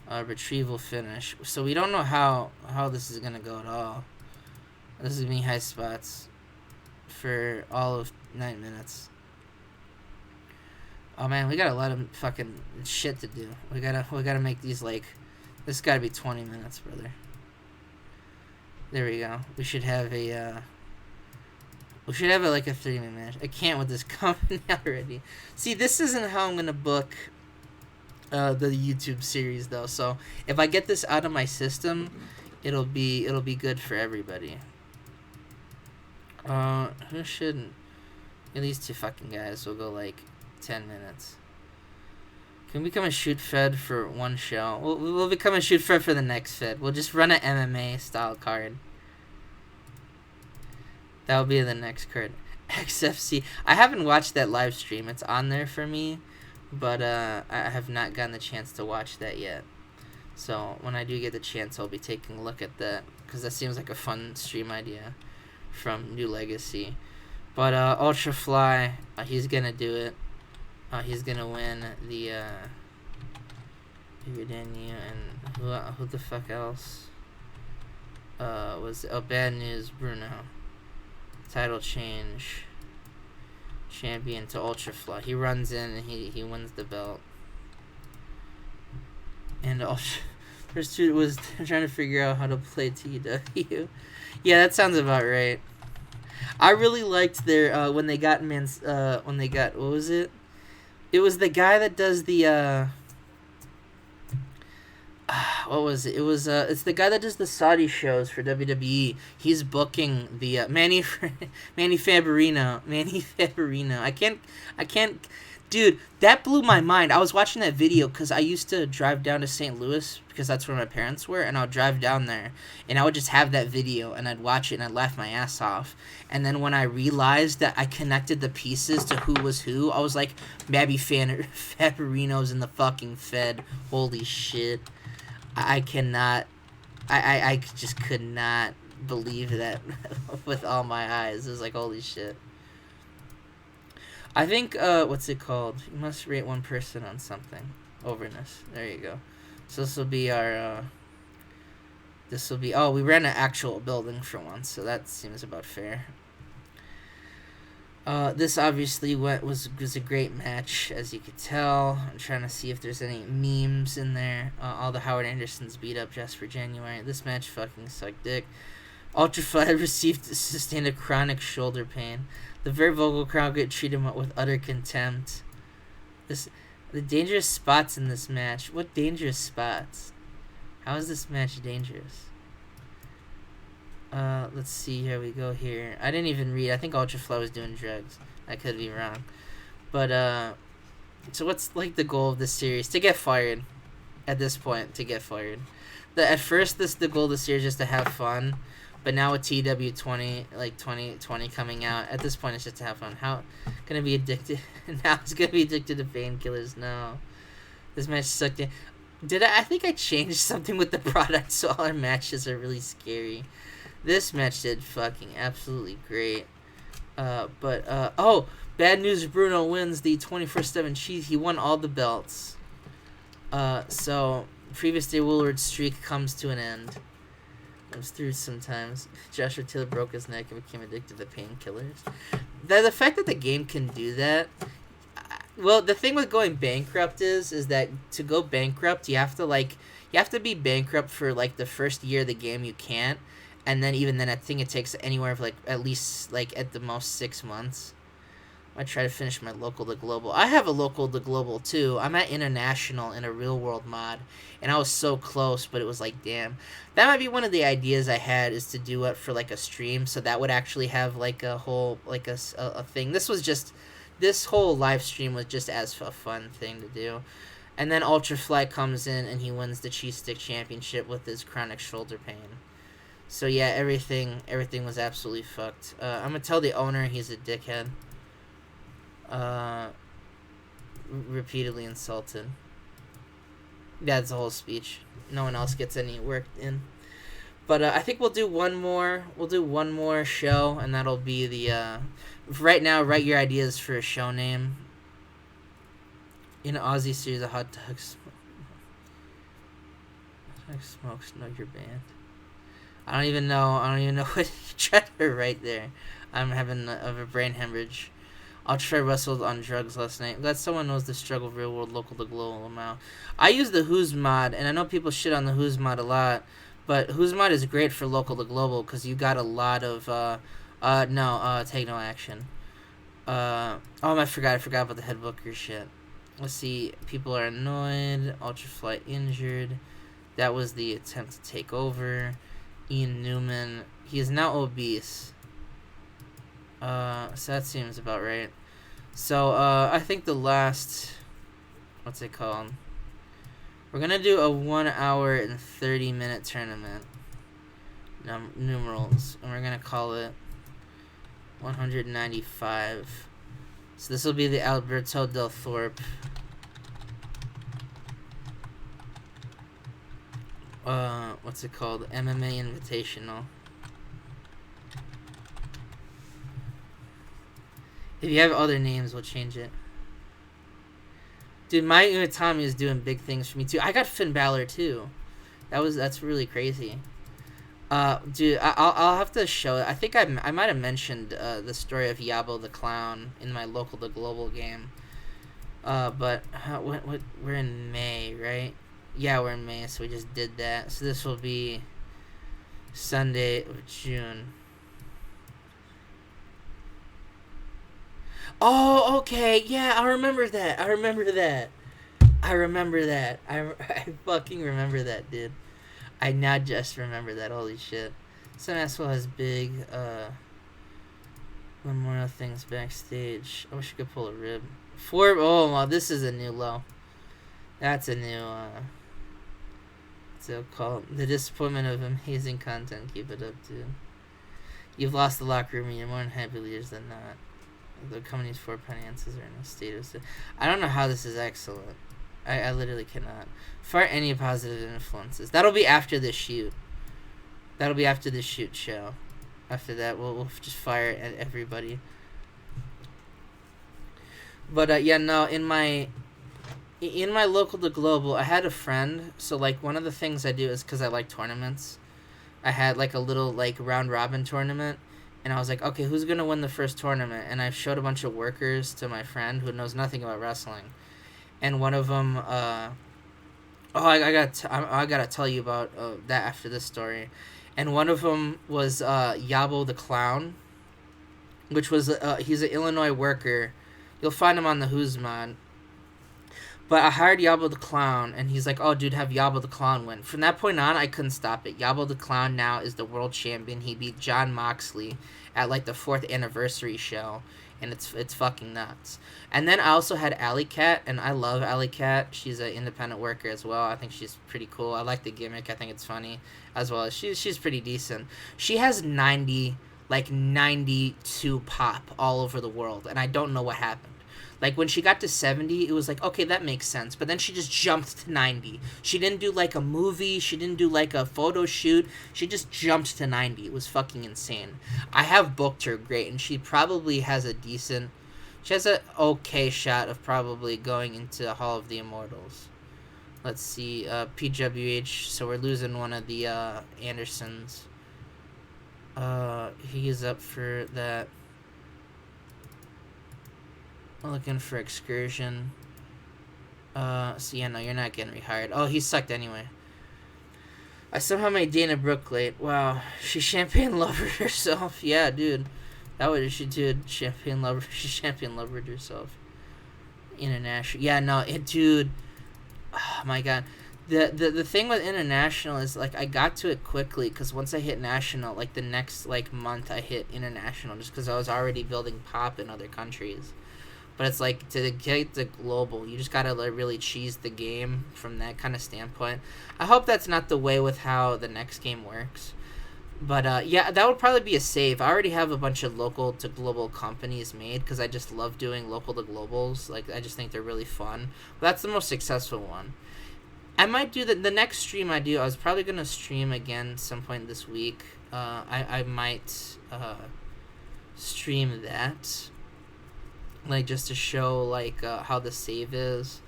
Retrieval finish. So we don't know how this is going to go at all. This is going to be high spots for all of 9 minutes. Oh man, we got a lot of fucking shit to do. We gotta make these like... This gotta be 20 minutes, brother. There we go. We should have a... like a 3-minute match. I can't with this company already. See, this isn't how I'm gonna book the YouTube series though. So if I get this out of my system, it'll be good for everybody. Who shouldn't? These two fucking guys will go like 10 minutes. Can we become a shoot fed for one show? We'll become a shoot fed for the next fed. We'll just run an MMA style card. That'll be the next card. XFC. I haven't watched that live stream. It's on there for me, but I have not gotten the chance to watch that yet. So when I do get the chance, I'll be taking a look at that, because that seems like a fun stream idea from New Legacy. But Ultra Fly, he's gonna do it. He's gonna win the and who the fuck else was Bad News Bruno. Title change. Champion to Ultra Fly. He runs in and he wins the belt. And first dude was trying to figure out how to play TW. Yeah, that sounds about right. I really liked their when they got what was it? It was the guy that does the what was it? It was it's the guy that does the Saudi shows for WWE. He's booking the Manny Favorino. Manny Favorino. I can't. Dude, that blew my mind. I was watching that video because I used to drive down to St. Louis because that's where my parents were, and I'd drive down there, and I would just have that video, and I'd watch it, and I'd laugh my ass off. And then when I realized that I connected the pieces to who was who, I was like, Manny Favorino's in the fucking Fed. Holy shit. I cannot... I just could not believe that with all my eyes. It was like, holy shit. I think, what's it called? You must rate one person on something. Overness. There you go. So this will be our, oh, we ran an actual building for once, so that seems about fair. This obviously was a great match, as you could tell. I'm trying to see if there's any memes in there. All the Howard Andersons beat up just for January. This match fucking sucked dick. Ultrafly sustained a chronic shoulder pain. The very vocal crowd get treated with utter contempt. The dangerous spots in this match. What dangerous spots? How is this match dangerous? Let's see. Here we go here. I didn't even read. I think Ultrafly was doing drugs. I could be wrong. But, so what's, like, the goal of this series? To get fired. At this point, to get fired. At first, the goal of the series is just to have fun. But now with TW20, like 2020 coming out, at this point it's just to have fun. How gonna be addicted? Now it's gonna be addicted to painkillers. No, this match sucked. I think I changed something with the product, so all our matches are really scary. This match did fucking absolutely great. Oh, Bad News Bruno wins the 24/7 cheese. He won all the belts. So previous day Woolward streak comes to an end. I was through sometimes. Joshua Taylor broke his neck and became addicted to painkillers. The fact that the game can do that... Well, the thing with going bankrupt is that to go bankrupt, you have to be bankrupt for, like, the first year of the game you can't. And then even then, I think it takes anywhere from, like, at least, like, at the most 6 months. I try to finish my local to global. I have a local to global, too. I'm at international in a real world mod. And I was so close, but it was like, damn. That might be one of the ideas I had, is to do it for, like, a stream. So that would actually have, like, a whole, like, a thing. This whole live stream was just as a fun thing to do. And then Ultrafly comes in, and he wins the Cheese Stick Championship with his chronic shoulder pain. So, yeah, everything was absolutely fucked. I'm gonna tell the owner he's a dickhead. Repeatedly insulted. That's the whole speech. No one else gets any work in. But I think we'll do one more. We'll do one more show, and that'll be the. Right now, write your ideas for a show name. In an Aussie series of hot dogs. Smokes, know your band. I don't even know what you tried to write there. I'm having a brain hemorrhage. Ultrafly wrestled on drugs last night. Glad someone knows the struggle of real world local to global amount. I use the Who's mod, and I know people shit on the Who's mod a lot, but Who's mod is great for local to global because you got a lot of take no action. I forgot about the head booker shit. Let's see. People are annoyed. Ultrafly injured. That was the attempt to take over. Ian Newman. He is now obese. So that seems about right. So, I think the last... What's it called? We're gonna do a 1 hour and 30-minute tournament. Numerals. And we're gonna call it 195. So this will be the Alberto Del Thorpe what's it called? MMA Invitational. If you have other names, we'll change it. Dude, my Utami is doing big things for me too. I got Finn Balor too. That's really crazy. Dude, I'll have to show it. I think I might have mentioned the story of Yabo the Clown in my local to global game. But we're in May, right? Yeah, we're in May, so we just did that. So this will be Sunday of June. Oh, okay. Yeah, I remember that. I fucking remember that, dude. I now just remember that. Holy shit. Some asshole has big memorial things backstage. I wish I could pull a rib. Oh, well, this is a new low. That's a new so called the disappointment of amazing content. Keep it up, dude. You've lost the locker room and you're more unhappy leaders than not. The company's 4 finances are in a state of... I don't know how this is excellent. I literally cannot. Fire any positive influences. That'll be after the shoot. That'll be after the shoot show. After that, we'll just fire at everybody. But, yeah, no, in my local to global, I had a friend. So, like, one of the things I do is because I like tournaments. I had, like, a little, like, round-robin tournament. And I was like, okay, who's going to win the first tournament? And I showed a bunch of workers to my friend who knows nothing about wrestling. And one of them, I gotta tell you about that after this story. And one of them was Yabo the Clown, which was, he's an Illinois worker. You'll find him on the Who's Mod. But I hired Yabo the Clown, and he's like, oh, dude, have Yabo the Clown win. From that point on, I couldn't stop it. Yabo the Clown now is the world champion. He beat John Moxley at, like, the 4th anniversary show, and it's fucking nuts. And then I also had Alley Cat, and I love Alley Cat. She's an independent worker as well. I think she's pretty cool. I like the gimmick. I think it's funny as well. She's pretty decent. She has 92 pop all over the world, and I don't know what happened. Like, when she got to 70, it was like, okay, that makes sense. But then she just jumped to 90. She didn't do, like, a movie. She didn't do, like, a photo shoot. She just jumped to 90. It was fucking insane. I have booked her great, and she probably has a decent... She has an okay shot of probably going into Hall of the Immortals. Let's see. PWH. So we're losing one of the Andersons. He is up for that. Looking for excursion. So yeah, no, you're not getting rehired. Oh, he sucked anyway. I somehow made Dana Brooke late. Wow, she champagne lovered herself. Yeah, dude, that what she did. She champagne lovered herself. International. Yeah, no, dude. Oh my god. The thing with international is, like, I got to it quickly because once I hit national, like, the next, like, month I hit international just because I was already building pop in other countries. But it's like, to get the global, you just gotta, like, really cheese the game from that kind of standpoint. I hope that's not the way with how the next game works. But, yeah, that would probably be a save. I already have a bunch of local to global companies made because I just love doing local to globals. Like, I just think they're really fun. But that's the most successful one. I might do the next stream I do. I was probably going to stream again some point this week. I might stream that. Like, just to show, like, how the save is.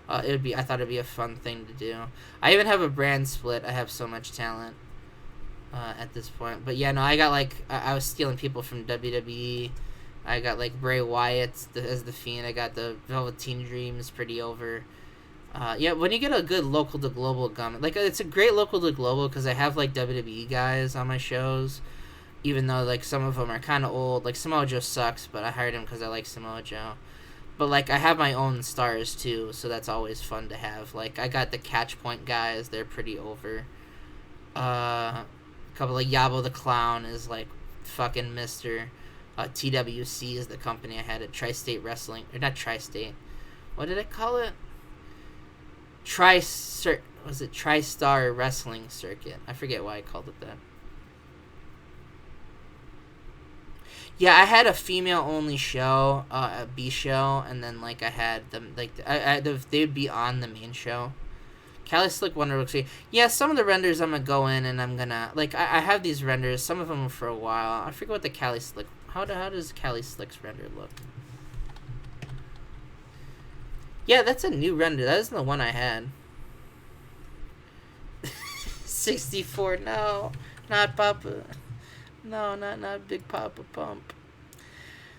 I thought it'd be a fun thing to do. I even have a brand split. I have so much talent at this point. But yeah, no, I got, like, I was stealing people from WWE. I got, like, Bray Wyatt as the Fiend. I got the Velveteen Dream is pretty over. Yeah, when you get a good local to global gum, like, it's a great local to global because I have, like, WWE guys on my shows. Even though, like, some of them are kind of old. Like, Samoa Joe sucks, but I hired him because I like Samoa Joe. But, like, I have my own stars, too, so that's always fun to have. Like, I got the Catch Point guys. They're pretty over. A couple of Yabo the Clown is, like, fucking Mr. TWC is the company I had at Tri-State Wrestling. Or not Tri-State. What did I call it? Was it Tri-Star Wrestling Circuit? I forget why I called it that. Yeah, I had a female-only show, a B show, and then, like, I had them, like, they'd be on the main show. Cali Slick Wonder looks great. Yeah, some of the renders I'm gonna go in and I'm gonna like I have these renders. Some of them are for a while. I forget what the Cali Slick. How does Cali Slick's render look? Yeah, that's a new render. That isn't the one I had. 64. No, not Papa. No, not Big Papa Pump.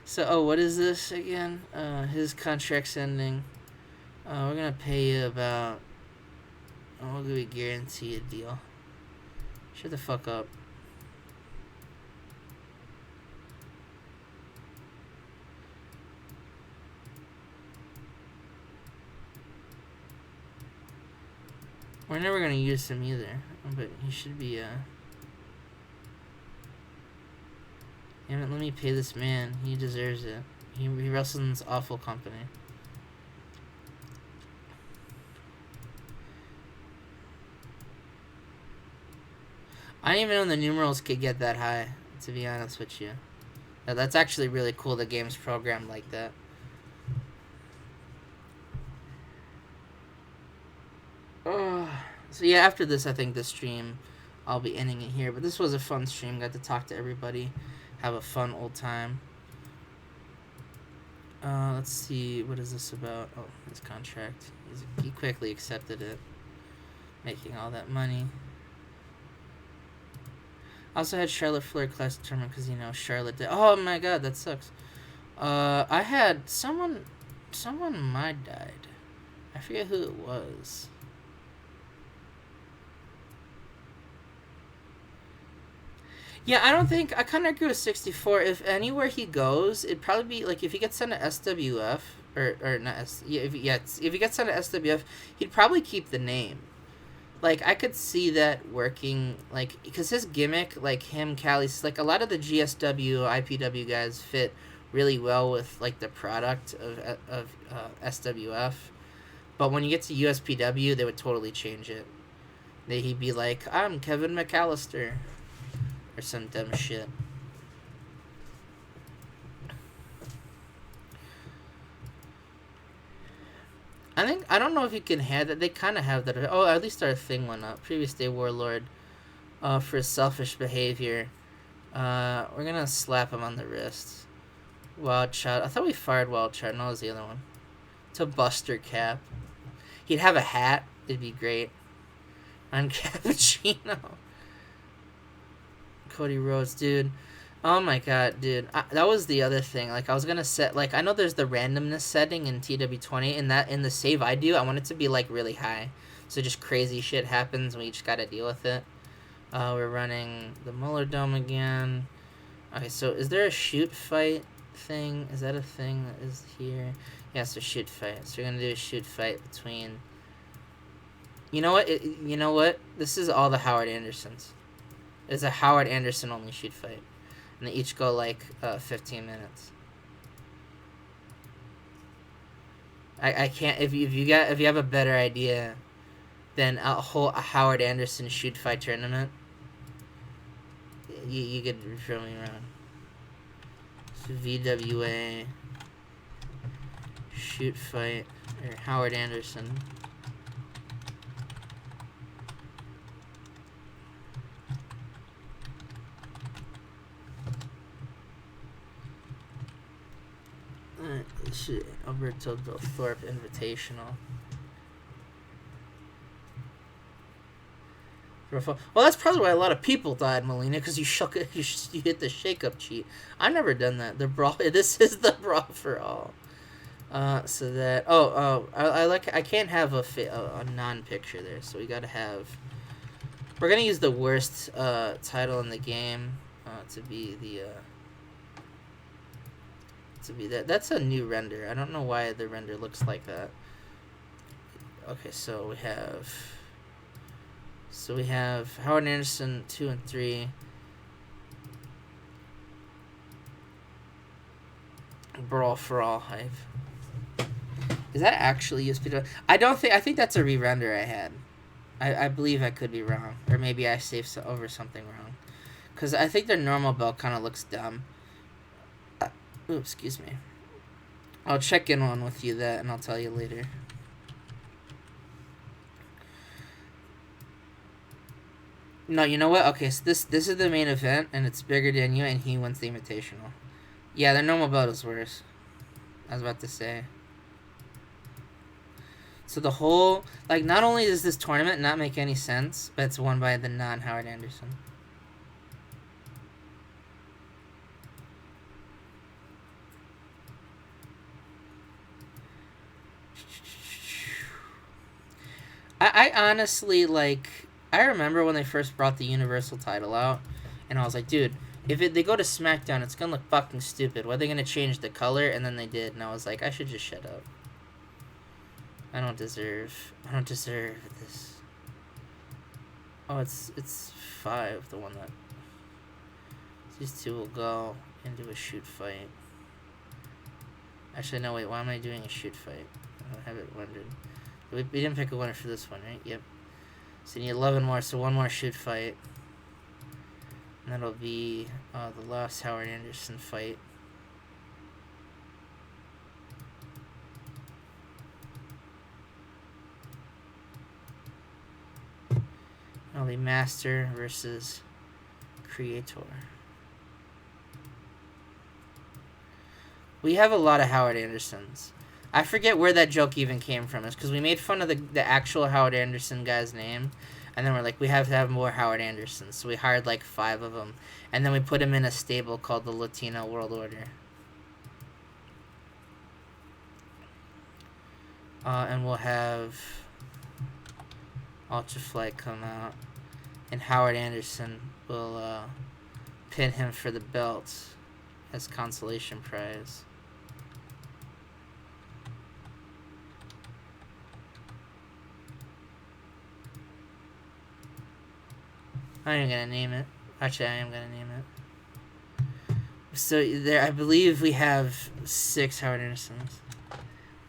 So, what is this again? His contract's ending. We're gonna pay you about. We'll give you a guaranteed deal. Shut the fuck up. We're never gonna use him either, but he should be. Damn it! Let me pay this man. He deserves it. He wrestles in this awful company. I didn't even know the numerals could get that high, to be honest with you. That's actually really cool, the game's programmed like that. So yeah, after this, I think the stream, I'll be ending it here. But this was a fun stream. Got to talk to everybody. Have a fun old time. Let's see. What is this about? Oh, his contract. He quickly accepted it. Making all that money. I also had Charlotte Flair class tournament because, Charlotte did. Oh my god, that sucks. I had someone might died. I forget who it was. Yeah, I kind of agree with 64. If anywhere he goes, it'd probably be, like, if he gets sent to SWF, or not, if he gets sent to SWF, he'd probably keep the name. Like, I could see that working, like, because his gimmick, like, him, Cali, like, a lot of the GSW, IPW guys fit really well with, like, the product of SWF. But when you get to USPW, they would totally change it. He'd be like, I'm Kevin McAllister. Or some dumb shit. I don't know if you can have that. They kind of have that. Oh, at least our thing went up. Previous day warlord, for selfish behavior. We're gonna slap him on the wrist. Wild Child. I thought we fired Wild Child. No, it was the other one. To Buster Cap. He'd have a hat. It'd be great. On Cappuccino. Cody Rhodes, dude. Oh my god, dude. That was the other thing. Like, I was gonna set, like, I know there's the randomness setting in TW20, and that in the save I do, I want it to be, like, really high. So just crazy shit happens, and we just gotta deal with it. We're running the Muller Dome again. Okay, so is there a shoot fight thing? Is that a thing that is here? Yeah, it's a shoot fight. So we're gonna do a shoot fight between... You know what? This is all the Howard Andersons. It's a Howard Anderson only shoot fight. And they each go like 15 minutes. I can't if you have a better idea than a Howard Anderson shoot fight tournament. You could throw me around. So VWA shoot fight or Howard Anderson. Alberto Del Thorpe Invitational. Well, that's probably why a lot of people died, Molina, because you hit the shake-up cheat. I've never done that. The brawl. This is the brawl for all. So that. I can't have a non-picture there, so we gotta have. We're gonna use the worst title in the game to be the. To be that. That's a new render. I don't know why the render looks like that. Okay, so we have Howard Anderson 2 and 3. Brawl for All hype. Is that actually USP? I think that's a re-render I had. I believe I could be wrong, or maybe I saved over something wrong, because I think their normal belt kind of looks dumb. Ooh, excuse me. I'll check in on with you that, and I'll tell you later. No, you know what? Okay, so this is the main event, and it's bigger than you, and he wins the Invitational. Yeah, the normal belt is worse. I was about to say. So the whole, like, not only does this tournament not make any sense, but it's won by the non-Howard Anderson. I honestly, like, I remember when they first brought the Universal title out, and I was like, dude, if they go to SmackDown, it's gonna look fucking stupid. Why are they gonna change the color? And then they did, and I was like, I should just shut up. I don't deserve this. Oh, it's 5, the one that... These two will go and do a shoot fight. Actually, no, wait, why am I doing a shoot fight? I have it wondered. We didn't pick a winner for this one, right? Yep. So you need 11 more, so one more shoot fight. And that'll be the last Howard Anderson fight. It'll be Master versus Creator. We have a lot of Howard Andersons. I forget where that joke even came from. It's because we made fun of the actual Howard Anderson guy's name. And then we're like, we have to have more Howard Andersons. So we hired like 5 of them. And then we put him in a stable called the Latino World Order. And we'll have Ultra Flight come out. And Howard Anderson will pin him for the belt as consolation prize. I ain't gonna name it. Actually, I am gonna name it. So there, I believe we have 6 Howard Andersons.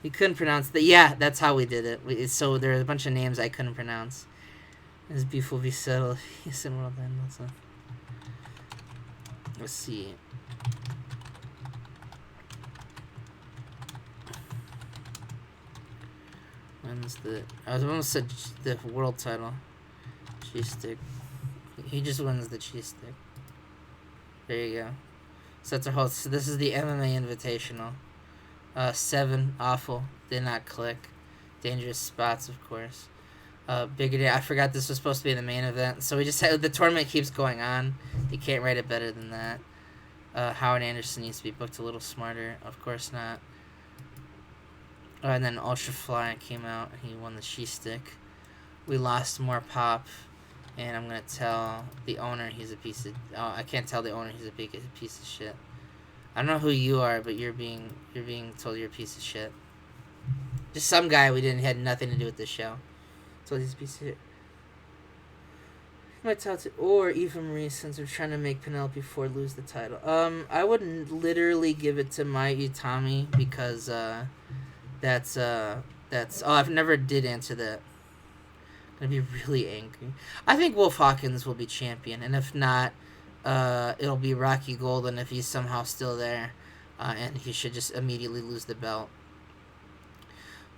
We couldn't pronounce that. Yeah, that's how we did it. So there are a bunch of names I couldn't pronounce. This beef will be settled. Yes, in world end. Let's see. When's the? I was almost said the world title. Cheese stick. He just wins the cheese stick. There you go. So that's our whole. So this is the MMA Invitational. 7 awful. Did not click. Dangerous spots, of course. Bigger day. I forgot this was supposed to be the main event. So we just had the tournament keeps going on. You can't write it better than that. Howard Anderson needs to be booked a little smarter. Of course not. And then Ultra Fly came out. He won the cheese stick. We lost more pop. And I'm gonna tell the owner he's a piece of... Oh, I can't tell the owner he's a piece of shit. I don't know who you are, but you're being told you're a piece of shit. Just some guy had nothing to do with this show. Told he's a piece of shit. Might tell to or Eva Marie since we're trying to make Penelope Ford lose the title. I would literally give it to Mai Utami because that's oh I've never did answer that. Gonna be really angry. I think Wolf Hawkins will be champion, and if not, it'll be Rocky Golden if he's somehow still there, and he should just immediately lose the belt.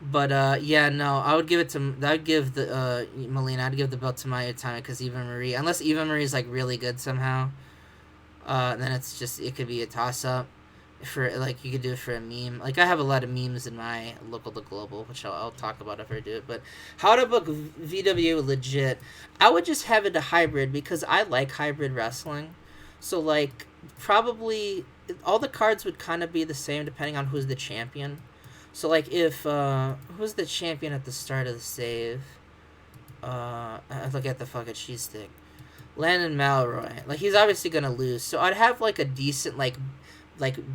But yeah, no, I would give it to. I'd give the Melina. I'd give the belt to Mai Utami because Eva Marie, unless Eva Marie is like really good somehow, then it could be a toss up. For like you could do it for a meme. Like I have a lot of memes in my local to global, which I'll talk about if I do it. But how to book VW legit? I would just have it a hybrid because I like hybrid wrestling. So like probably all the cards would kind of be the same depending on who's the champion. So like if who's the champion at the start of the save? I look at the fucking cheese stick. Landon Malroy. Like he's obviously gonna lose. So I'd have like a decent like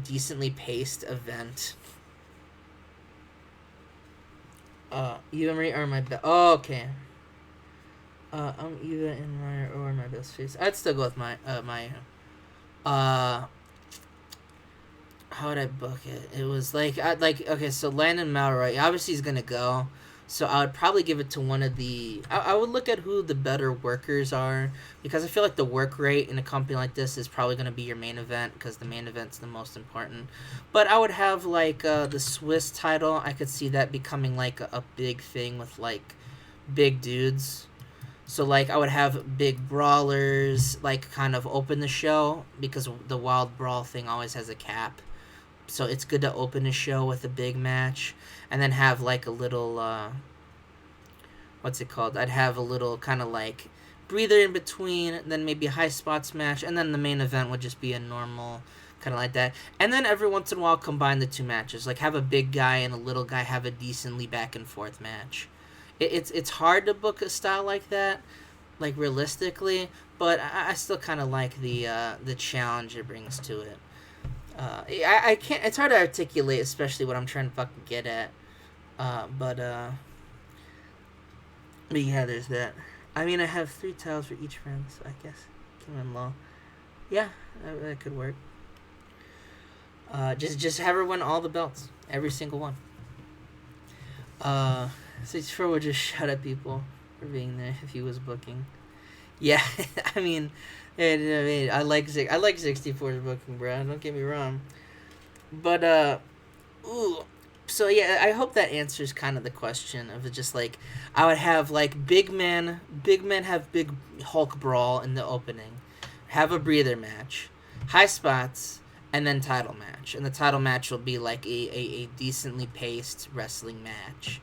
decently paced event. Eva Marie or my best. Oh, okay. I'm Eva and Maria or my best face. I'd still go with my how would I book it? It was like okay, so Landon Malroy obviously he's gonna go. So I would probably give it to one of the... I would look at who the better workers are, because I feel like the work rate in a company like this is probably going to be your main event, because the main event's the most important. But I would have, like, the Swiss title. I could see that becoming, like, a big thing with, like, big dudes. So like I would have big brawlers like kind of open the show because the wild brawl thing always has a cap. So it's good to open the show with a big match and then have like a little what's it called? I'd have a little kind of like breather in between, then maybe a high spots match, and then the main event would just be a normal kind of like that. And then every once in a while combine the two matches, like have a big guy and a little guy have a decently back and forth match. It's hard to book a style like that, like realistically, but I still kind of like the challenge it brings to it. I can't. It's hard to articulate, especially what I'm trying to fucking get at. But yeah, there's that. I mean, I have 3 tiles for each friend, so I guess King and Law. Yeah, that could work. Just have her win all the belts, every single one. 64 would just shout at people for being there if he was booking. Yeah, I mean, I like 64's booking, bro. Don't get me wrong. But ooh, so yeah, I hope that answers kind of the question of just like I would have like big men have big Hulk brawl in the opening, have a breather match, high spots, and then title match. And the title match will be like a decently paced wrestling match,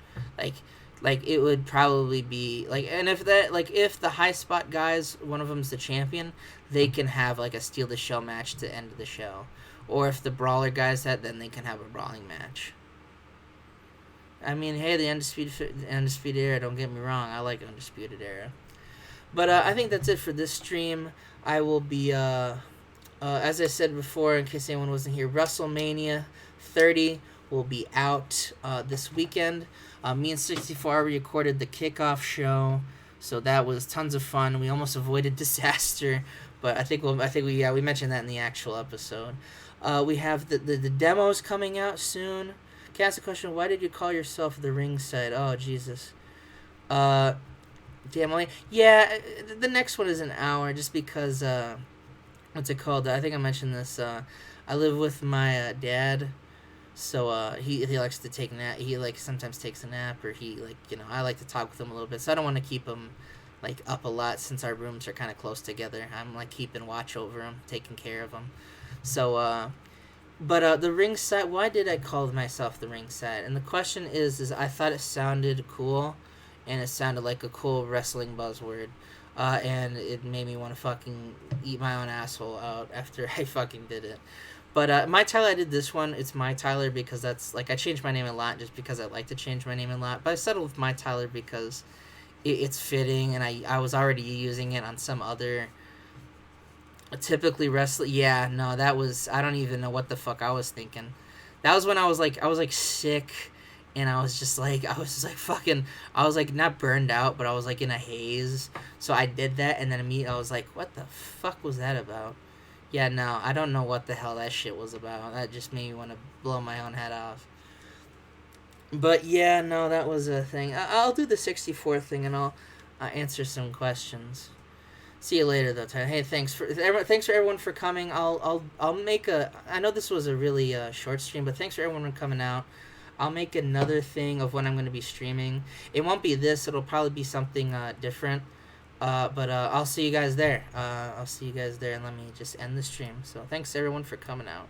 like it would probably be like, and if the high spot guys, one of them's the champion, they can have like a steal the show match to end the show, or if the brawler guys that, then they can have a brawling match. I mean, hey, the undisputed era. Don't get me wrong, I like undisputed era. But I think that's it for this stream. I will be as I said before, in case anyone wasn't here, WrestleMania 30 will be out this weekend. Me and 64 recorded the kickoff show, so that was tons of fun. We almost avoided disaster, but I think we mentioned that in the actual episode. We have the demos coming out soon. Can I ask a question? Why did you call yourself the ringside? Oh, Jesus. Damn, yeah, the next one is an hour, just because, what's it called? I think I mentioned this. I live with my dad, so he likes to take nap. He like sometimes takes a nap, or he like I like to talk with him a little bit. So I don't want to keep him like up a lot since our rooms are kind of close together. I'm like keeping watch over him, taking care of him. So but the ringside. Why did I call myself the ringside? And the question is I thought it sounded cool, and it sounded like a cool wrestling buzzword. And it made me want to fucking eat my own asshole out after I fucking did it. But my Tyler, I did this one. It's my Tyler because that's like I changed my name a lot just because I like to change my name a lot. But I settled with my Tyler because it's fitting, and I was already using it on some other typically wrestling. Yeah, no, that was, I don't even know what the fuck I was thinking. That was when I was like sick, and I was just like fucking, I was like not burned out, but I was like in a haze. So I did that, and then immediately I was like, what the fuck was that about? Yeah, no, I don't know what the hell that shit was about. That just made me want to blow my own head off. But yeah, no, that was a thing. I'll do the 64 thing, and I'll answer some questions. See you later, though, Tyler. Hey, thanks for everyone for coming. I'll make a. I know this was a really short stream, but thanks for everyone for coming out. I'll make another thing of when I'm going to be streaming. It won't be this. It'll probably be something different. But I'll see you guys there. And let me just end the stream. So thanks everyone for coming out.